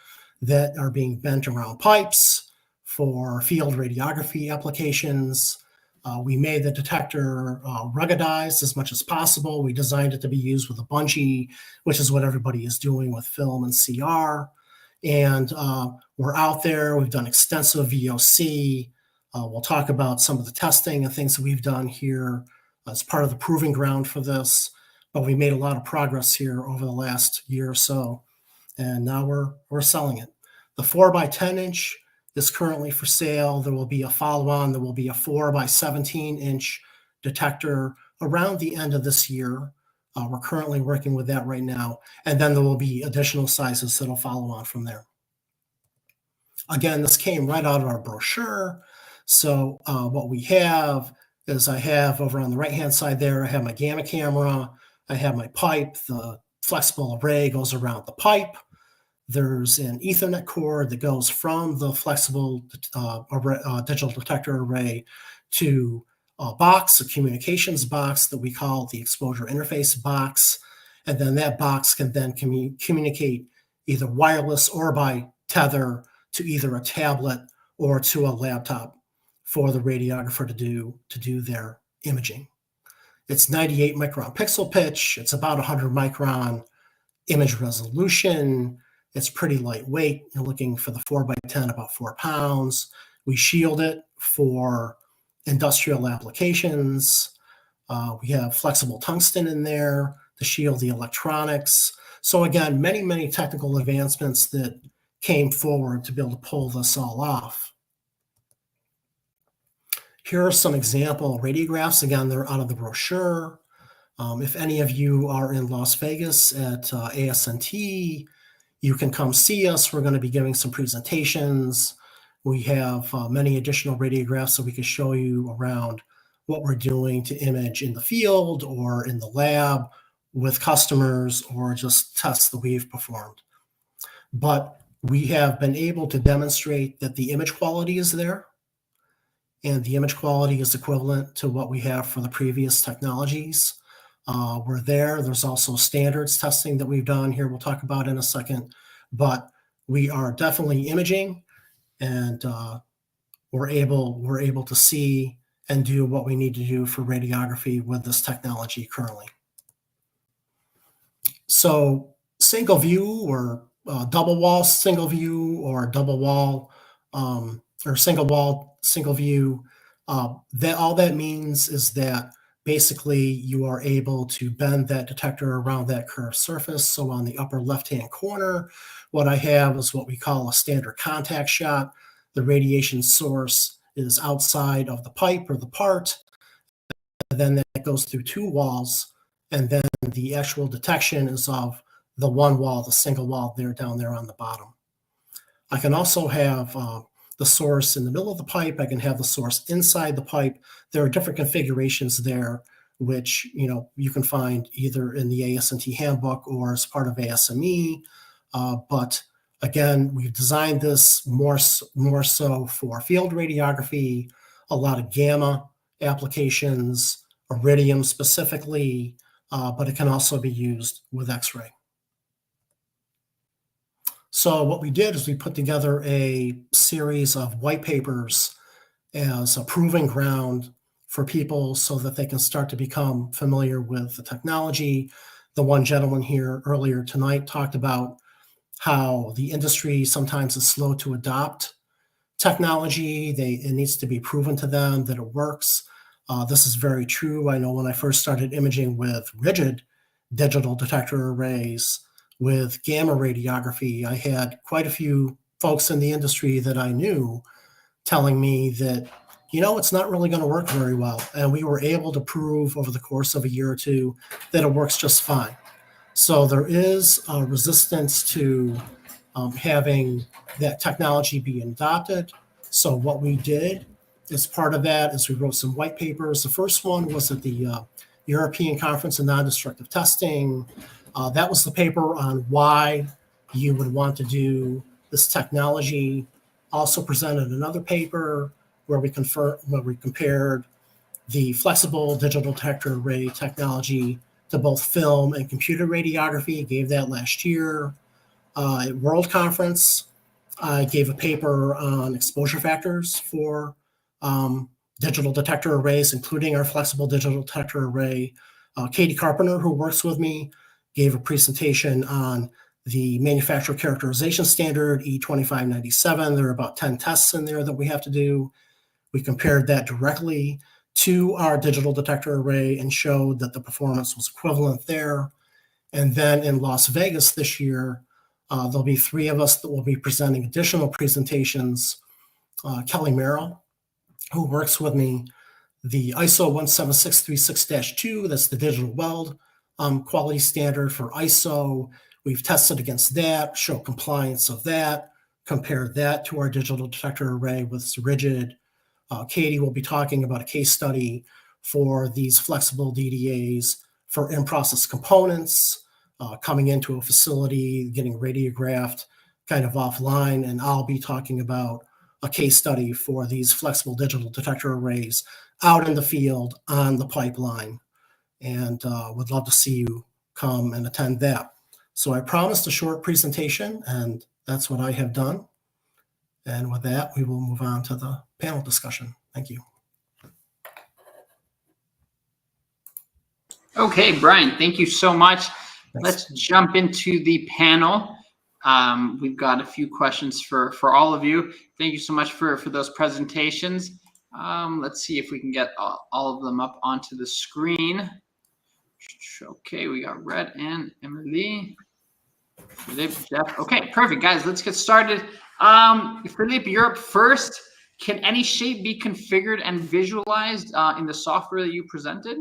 that are being bent around pipes for field radiography applications. We made the detector ruggedized as much as possible. We designed it to be used with a bungee, which is what everybody is doing with film and CR. And we're out there. We've done extensive VOC. We'll talk about some of the testing and things that we've done here as part of the proving ground for this. But we made a lot of progress here over the last year or so, and now we're selling it. The 4x10-inch is currently for sale. There will be a follow-on. There will be a 4x17-inch detector around the end of this year. We're currently working with that right now, and then there will be additional sizes that'll follow on from there. Again, this came right out of our brochure. So what we have is, I have over on the right-hand side there, I have my gamma camera. I have my pipe. The flexible array goes around the pipe. There's an Ethernet cord that goes from the flexible digital detector array to a box, a communications box that we call the exposure interface box. And then that box can then communicate either wireless or by tether to either a tablet or to a laptop for the radiographer to do their imaging. It's 98 micron pixel pitch. It's about 100 micron image resolution. It's pretty lightweight. You're looking for the 4x10, about 4 pounds. We shield it for industrial applications. We have flexible tungsten in there to shield the electronics. So again, many, many technical advancements that came forward to be able to pull this all off. Here are some example radiographs. Again, they're out of the brochure. If any of you are in Las Vegas at ASNT, you can come see us. We're going to be giving some presentations. We have many additional radiographs that we can show you around what we're doing to image in the field or in the lab with customers, or just tests that we've performed. But we have been able to demonstrate that the image quality is there, and the image quality is equivalent to what we have for the previous technologies. We're there. There's also standards testing that we've done here we'll talk about in a second, but we are definitely imaging, and we're able to see and do what we need to do for radiography with this technology currently. So single view or double wall single view, or double wall or single wall single view, that all that means is that basically you are able to bend that detector around that curved surface. So on the upper left-hand corner, what I have is what we call a standard contact shot. The radiation source is outside of the pipe or the part, and then that goes through 2 walls, and then the actual detection is of the one wall, the single wall there, down there on the bottom. I can also have the source in the middle of the pipe. I can have the source inside the pipe. There are different configurations there, which you can find either in the ASNT handbook or as part of ASME. But again, we've designed this more so for field radiography, a lot of gamma applications, iridium specifically, but it can also be used with X-ray. So what we did is we put together a series of white papers as a proving ground for people so that they can start to become familiar with the technology. The one gentleman here earlier tonight talked about how the industry sometimes is slow to adopt technology. It needs to be proven to them that it works. This is very true. I know when I first started imaging with rigid digital detector arrays, with gamma radiography. I had quite a few folks in the industry that I knew telling me that, it's not really going to work very well. And we were able to prove over the course of a year or two that it works just fine. So there is a resistance to having that technology be adopted. So what we did as part of that is we wrote some white papers. The first one was at the European Conference on Non-Destructive Testing. That was the paper on why you would want to do this technology. Also presented another paper where we compared the flexible digital detector array technology to both film and computer radiography. Gave that last year. At World Conference, I gave a paper on exposure factors for digital detector arrays, including our flexible digital detector array. Katie Carpenter, who works with me, gave a presentation on the manufacturer characterization standard, E2597. There are about 10 tests in there that we have to do. We compared that directly to our digital detector array and showed that the performance was equivalent there. And then in Las Vegas this year, there'll be 3 of us that will be presenting additional presentations. Kelly Merrill, who works with me, the ISO 17636-2, that's the digital weld quality standard for ISO. We've tested against that, show compliance of that, compared that to our digital detector array with rigid. Katie will be talking about a case study for these flexible DDAs for in-process components, coming into a facility, getting radiographed kind of offline, and I'll be talking about a case study for these flexible digital detector arrays out in the field on the pipeline, and would love to see you come and attend that. So I promised a short presentation, and that's what I have done. And with that, we will move on to the panel discussion. Thank you. Okay, Brian, thank you so much. Thanks. Let's jump into the panel. We've got a few questions for all of you. Thank you so much for those presentations. Let's see if we can get all of them up onto the screen. Okay, we got Red and Emily. Philippe, Jeff. Okay, perfect, guys. Let's get started. Philippe, you're up first. Can any shape be configured and visualized in the software that you presented?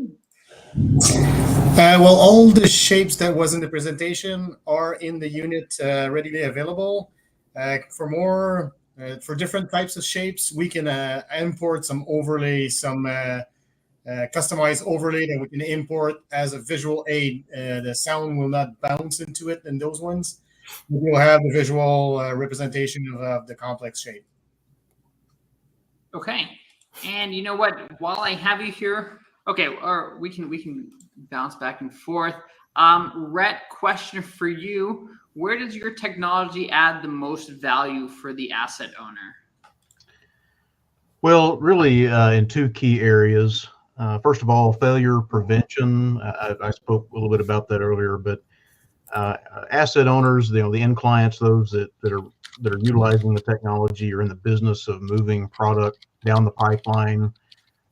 Well, all the shapes that was in the presentation are in the unit readily available. For different types of shapes, we can import some overlay, some customized overlay that we can import as a visual aid. The sound will not bounce into it in those ones. We'll have the visual representation of the complex shape. Okay, and you know what? While I have you here, okay, or we can bounce back and forth. Rhett, question for you: where does your technology add the most value for the asset owner? Well, really, in 2 key areas. First of all, failure prevention. I spoke a little bit about that earlier, but asset owners, the end clients, those that are utilizing the technology, are in the business of moving product down the pipeline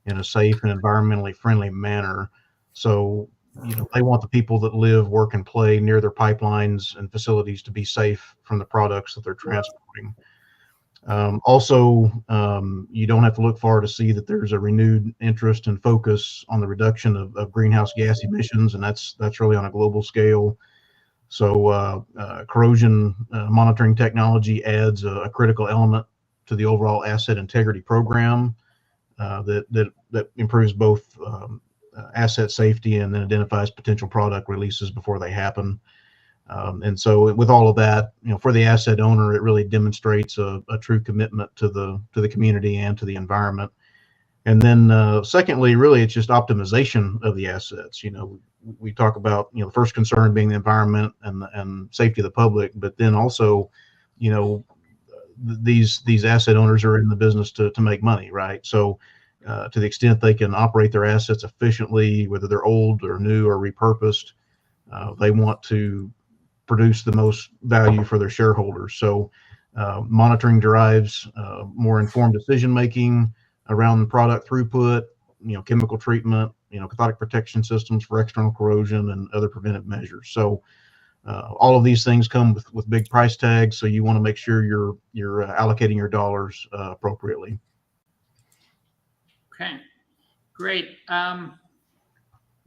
in a safe and environmentally friendly manner. So, they want the people that live, work, and play near their pipelines and facilities to be safe from the products that they're transporting. Also, you don't have to look far to see that there's a renewed interest and focus on the reduction of greenhouse gas emissions, and that's really on a global scale. So corrosion monitoring technology adds a critical element to the overall asset integrity program that improves both asset safety and then identifies potential product releases before they happen. And so with all of that, for the asset owner, it really demonstrates a true commitment to the community and to the environment. And then secondly, really, it's just optimization of the assets. We talk about, the first concern being the environment and safety of the public, but then also, these asset owners are in the business to make money, right? So to the extent they can operate their assets efficiently, whether they're old or new or repurposed, they want to produce the most value for their shareholders. So monitoring drives more informed decision making around product throughput, chemical treatment, cathodic protection systems for external corrosion and other preventive measures. So All of these things come with big price tags, so you want to make sure you're allocating your dollars appropriately. Okay, great.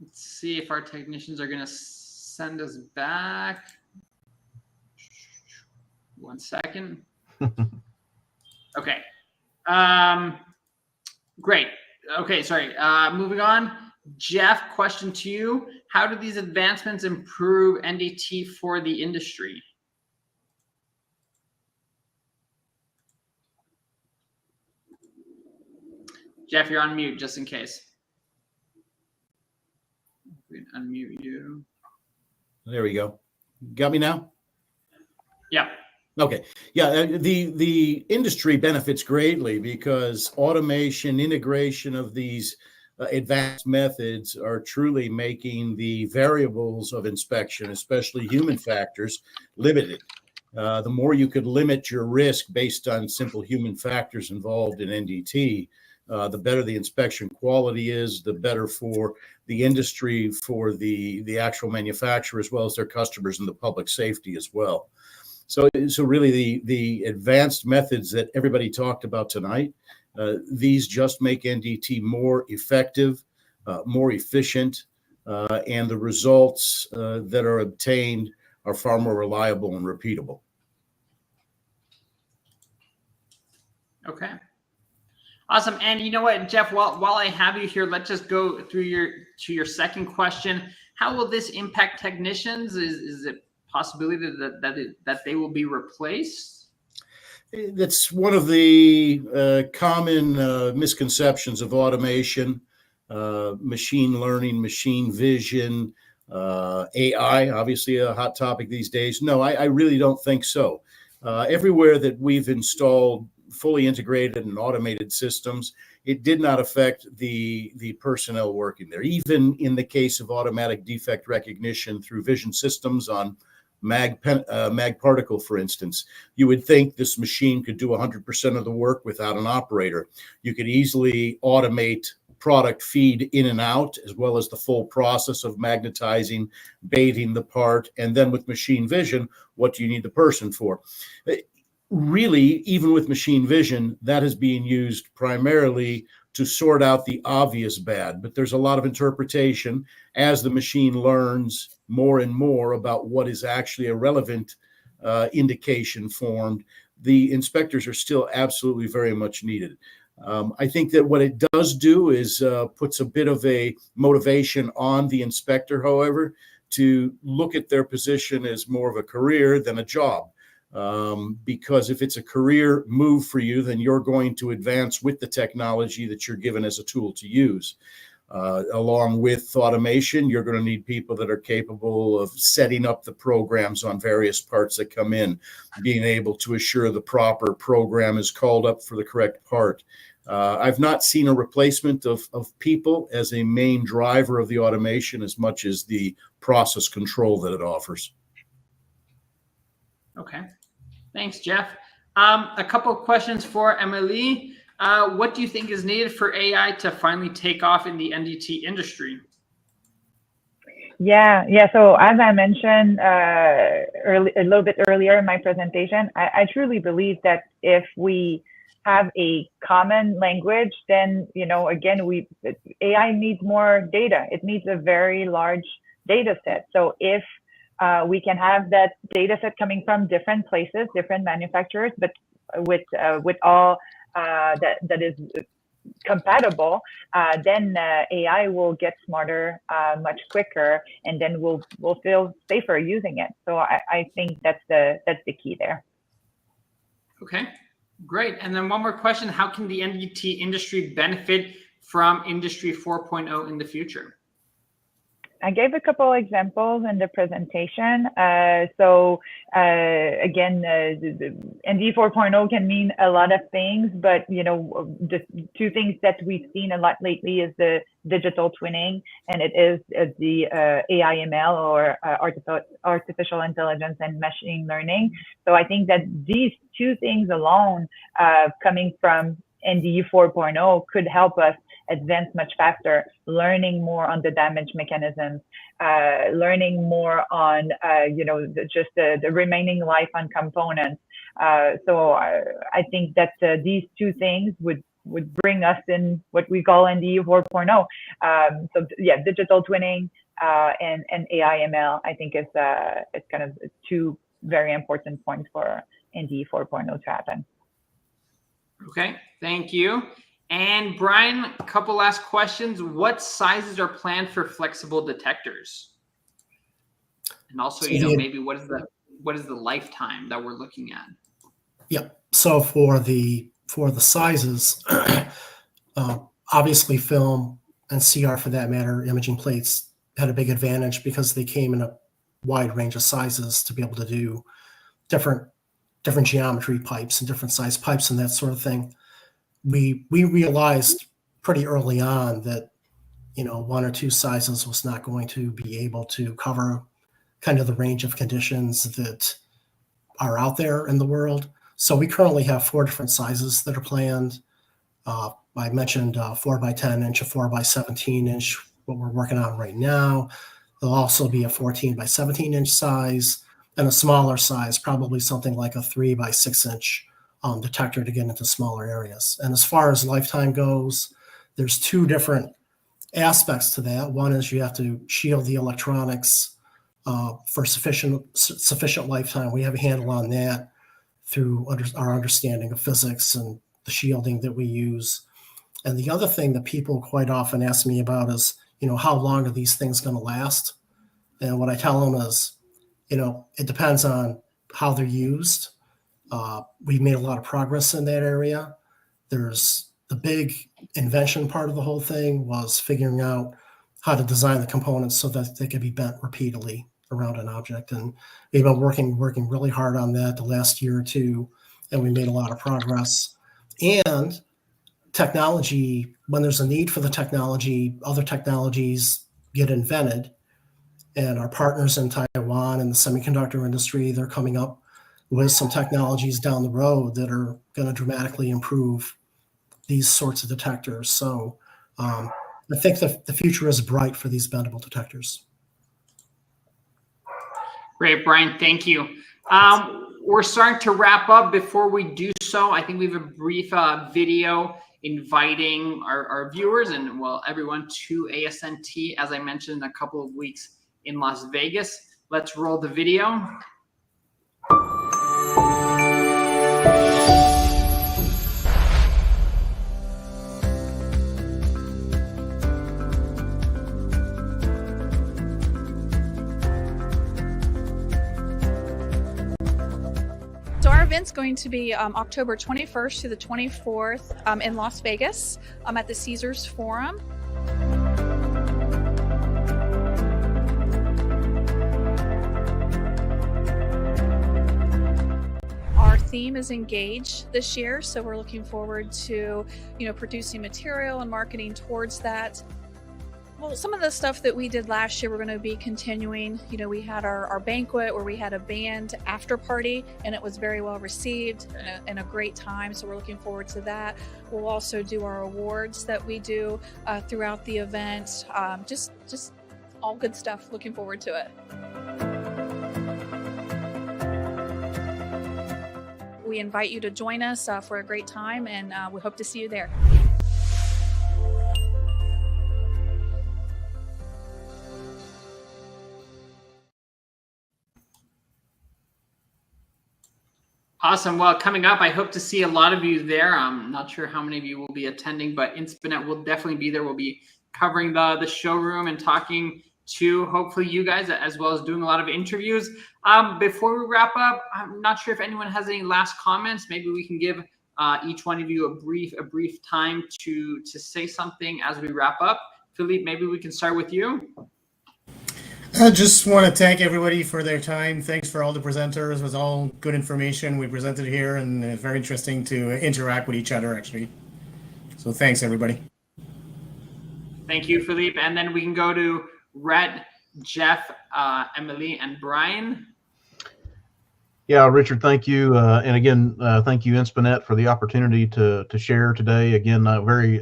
Let's see if our technicians are going to send us back. 1 second. Okay. Great. Okay, sorry. Moving on. Jeff, question to you. How do these advancements improve NDT for the industry? Jeff, you're on mute just in case. We can unmute you. There we go. Got me now? Yeah. Okay. Yeah, the industry benefits greatly because automation, integration of these advanced methods are truly making the variables of inspection, especially human factors, limited. The more you could limit your risk based on simple human factors involved in NDT, the better the inspection quality is, the better for the industry, for the actual manufacturer, as well as their customers and the public safety as well. So really the advanced methods that everybody talked about tonight, these just make NDT more effective, more efficient, and the results that are obtained are far more reliable and repeatable. Okay. Awesome. And you know what, Jeff, while I have you here, let's just go through your second question. How will this impact technicians? Is it possibility that they will be replaced? That's one of the common misconceptions of automation, machine learning, machine vision, AI, obviously a hot topic these days. No, I really don't think so. Everywhere that we've installed fully integrated and automated systems, it did not affect the personnel working there. Even in the case of automatic defect recognition through vision systems on mag particle, for instance, you would think this machine could do 100% of the work without an operator. You could easily automate product feed in and out, as well as the full process of magnetizing, baiting the part. And then with machine vision, what do you need the person for? Really, even with machine vision, that is being used primarily to sort out the obvious bad. But there's a lot of interpretation as the machine learns more and more about what is actually a relevant indication formed. The inspectors are still absolutely very much needed. I think that what it does do is puts a bit of a motivation on the inspector, however, to look at their position as more of a career than a job. Because if it's a career move for you, then you're going to advance with the technology that you're given as a tool to use. Along with automation, you're going to need people that are capable of setting up the programs on various parts that come in, being able to assure the proper program is called up for the correct part. I've not seen a replacement of people as a main driver of the automation as much as the process control that it offers. Okay. Thanks, Jeff. A couple of questions for Emily. What do you think is needed for AI to finally take off in the NDT industry? Yeah. So as I mentioned a little bit earlier in my presentation, I truly believe that if we have a common language, then again, AI needs more data. It needs a very large data set. So if we can have that data set coming from different places, different manufacturers, but with all that is compatible, then AI will get smarter much quicker, and then we'll feel safer using it. So I think that's the key there. Okay, great. And then one more question: how can the NDT industry benefit from Industry 4.0 in the future? I gave a couple examples in the presentation. Again, ND 4.0 can mean a lot of things, but the two things that we've seen a lot lately is the digital twinning, and it is the AI/ML, or artificial intelligence and machine learning. So I think that these two things alone, coming from ND 4.0, could help us advance much faster, learning more on the damage mechanisms, learning more on, just the remaining life on components. So I think that these two things would bring us in what we call NDE 4.0. So yeah, digital twinning and AI ML, I think it's kind of two very important points for NDE 4.0 to happen. Okay, thank you. And Brian, a couple last questions. What sizes are planned for flexible detectors? And also, maybe what is the lifetime that we're looking at? Yep. So for the sizes, obviously film and CR for that matter, imaging plates had a big advantage because they came in a wide range of sizes to be able to do different geometry pipes and different size pipes and that sort of thing. We realized pretty early on that one or two sizes was not going to be able to cover kind of the range of conditions that are out there in the world. So we currently have 4 different sizes that are planned. I mentioned 4 by 10 inch, a 4 by 17 inch, what we're working on right now. There'll also be a 14 by 17 inch size and a smaller size, probably something like a 3 by 6 inch detector to get into smaller areas. And as far as lifetime goes, there's 2 different aspects to that. One is you have to shield the electronics for sufficient lifetime. We have a handle on that through our understanding of physics and the shielding that we use. And the other thing that people quite often ask me about is, how long are these things going to last? And what I tell them is, it depends on how they're used. We've made a lot of progress in that area. There's the big invention part of the whole thing was figuring out how to design the components so that they could be bent repeatedly around an object. And we've been working really hard on that the last year or two, and we made a lot of progress. And technology, when there's a need for the technology, other technologies get invented. And our partners in Taiwan and the semiconductor industry, they're coming up with some technologies down the road that are going to dramatically improve these sorts of detectors. So I think the future is bright for these bendable detectors. Great, Brian, thank you. We're starting to wrap up. Before we do so, I think we have a brief video inviting our viewers and, everyone to ASNT, as I mentioned, a couple of weeks in Las Vegas. Let's roll the video. Event's going to be October 21st to the 24th in Las Vegas at the Caesars Forum. Our theme is engage this year, so we're looking forward to producing material and marketing towards that. Well, some of the stuff that we did last year, we're going to be continuing. We had our banquet where we had a band after party, and it was very well received and a great time. So we're looking forward to that. We'll also do our awards that we do throughout the event. Just all good stuff. Looking forward to it. We invite you to join us for a great time, and we hope to see you there. Awesome. Well, coming up, I hope to see a lot of you there. I'm not sure how many of you will be attending, but Inspinet will definitely be there. We'll be covering the showroom and talking to hopefully you guys, as well as doing a lot of interviews. Before we wrap up, I'm not sure if anyone has any last comments. Maybe we can give each one of you a brief time to say something as we wrap up. Philippe, maybe we can start with you. I just want to thank everybody for their time. Thanks for all the presenters. It was all good information we presented here, and it's very interesting to interact with each other, actually. So thanks, everybody. Thank you, Philippe. And then we can go to Rhett, Jeff, Emily, and Brian. Yeah, Richard, thank you. And again, thank you, Inspinet, for the opportunity to share today. Again, a very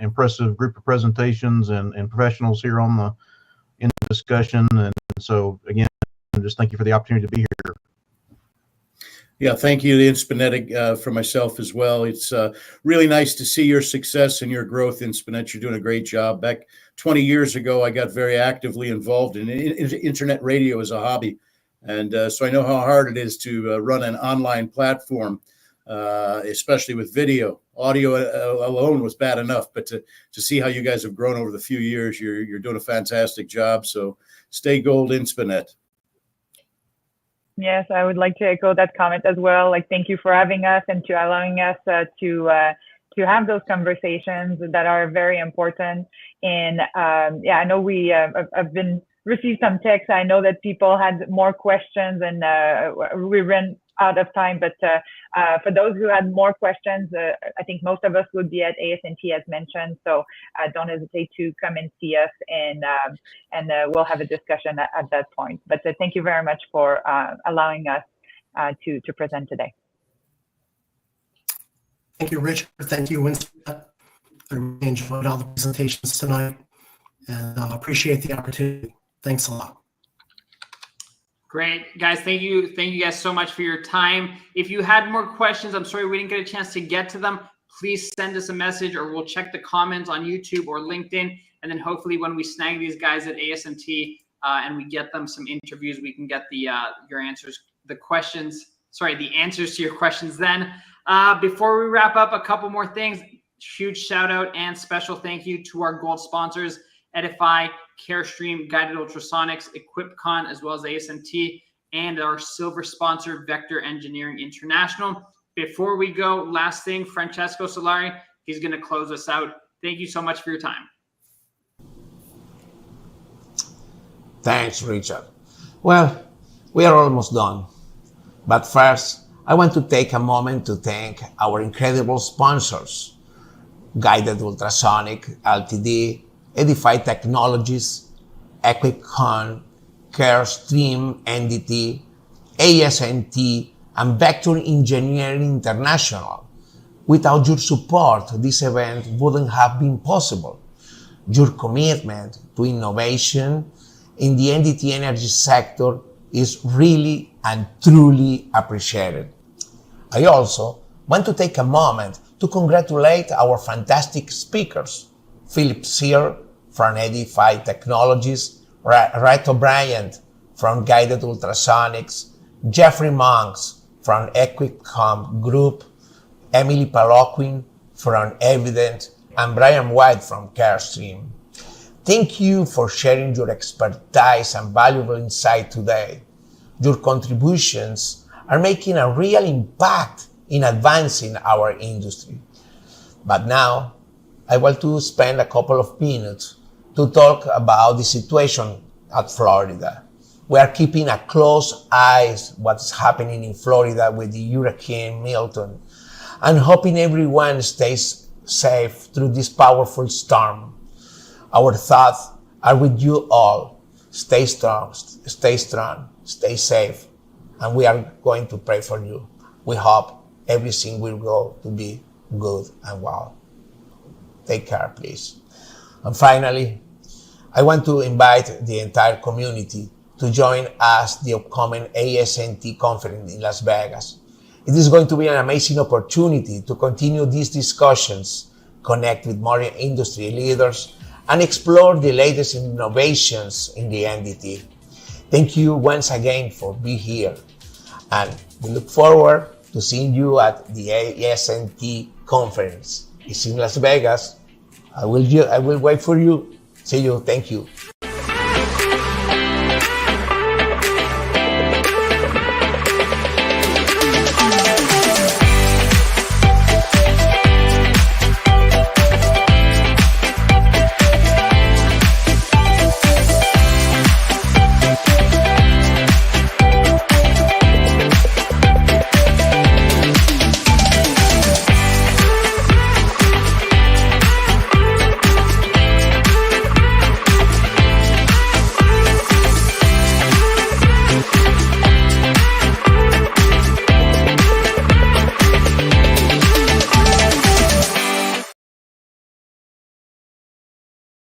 impressive group of presentations and professionals here in the discussion. And so, again, just thank you for the opportunity to be here. Yeah, thank you, Inspinet, for myself as well. It's really nice to see your success and your growth, Inspinet. You're doing a great job. Back 20 years ago, I got very actively involved in internet radio as a hobby. And so I know how hard it is to run an online platform, especially with video. Audio alone was bad enough, but to see how you guys have grown over the few years, you're doing a fantastic job. So stay gold, Inspinet. Yes, I would like to echo that comment as well. Like, thank you for having us and to allowing us to have those conversations that are very important. And I know we have been received some texts. I know that people had more questions, and we ran out of time. But for those who had more questions, I think most of us would be at ASNT as mentioned. So don't hesitate to come and see us, and we'll have a discussion at that point. But thank you very much for allowing us to present today. Thank you, Richard. Thank you, Winston. I really enjoyed all the presentations tonight, and appreciate the opportunity. Thanks a lot. Great, guys. Thank you guys so much for your time. If you had more questions, I'm sorry we didn't get a chance to get to them. Please send us a message, or we'll check the comments on YouTube or LinkedIn. And then hopefully when we snag these guys at ASNT and we get them some interviews, we can get the answers to your questions then. Before we wrap up, a couple more things. Huge shout out and special thank you to our gold sponsors, Edify, Carestream, Guided Ultrasonics, EquipCon, as well as ASNT, and our silver sponsor, Vector Engineering International. Before we go, last thing, Francesco Solari, he's going to close us out. Thank you so much for your time. Thanks, Richard. Well, we are almost done. But first, I want to take a moment to thank our incredible sponsors, Guided Ultrasonic, Ltd., Edify Technologies, EquipCon, Carestream NDT, ASNT, and Vector Engineering International. Without your support, this event wouldn't have been possible. Your commitment to innovation in the NDT energy sector is really and truly appreciated. I also want to take a moment to congratulate our fantastic speakers, Philip Sear from Edify Technologies, Red O'Brien from Guided Ultrasonics, Jeffrey Monks from EquipCom Group, Emily Paloquin from Evident, and Brian White from Carestream. Thank you for sharing your expertise and valuable insight today. Your contributions are making a real impact in advancing our industry. But now, I want to spend a couple of minutes to talk about the situation at Florida. We are keeping a close eye on what's happening in Florida with the Hurricane Milton, and hoping everyone stays safe through this powerful storm. Our thoughts are with you all. Stay strong, stay safe, and we are going to pray for you. We hope everything will go to be good and well. Take care, please. And finally, I want to invite the entire community to join us the upcoming ASNT conference in Las Vegas. It is going to be an amazing opportunity to continue these discussions, connect with more industry leaders, and explore the latest innovations in the NDT. Thank you once again for being here, and we look forward to seeing you at the ASNT conference. It's in Las Vegas. I will wait for you. See you. Thank you.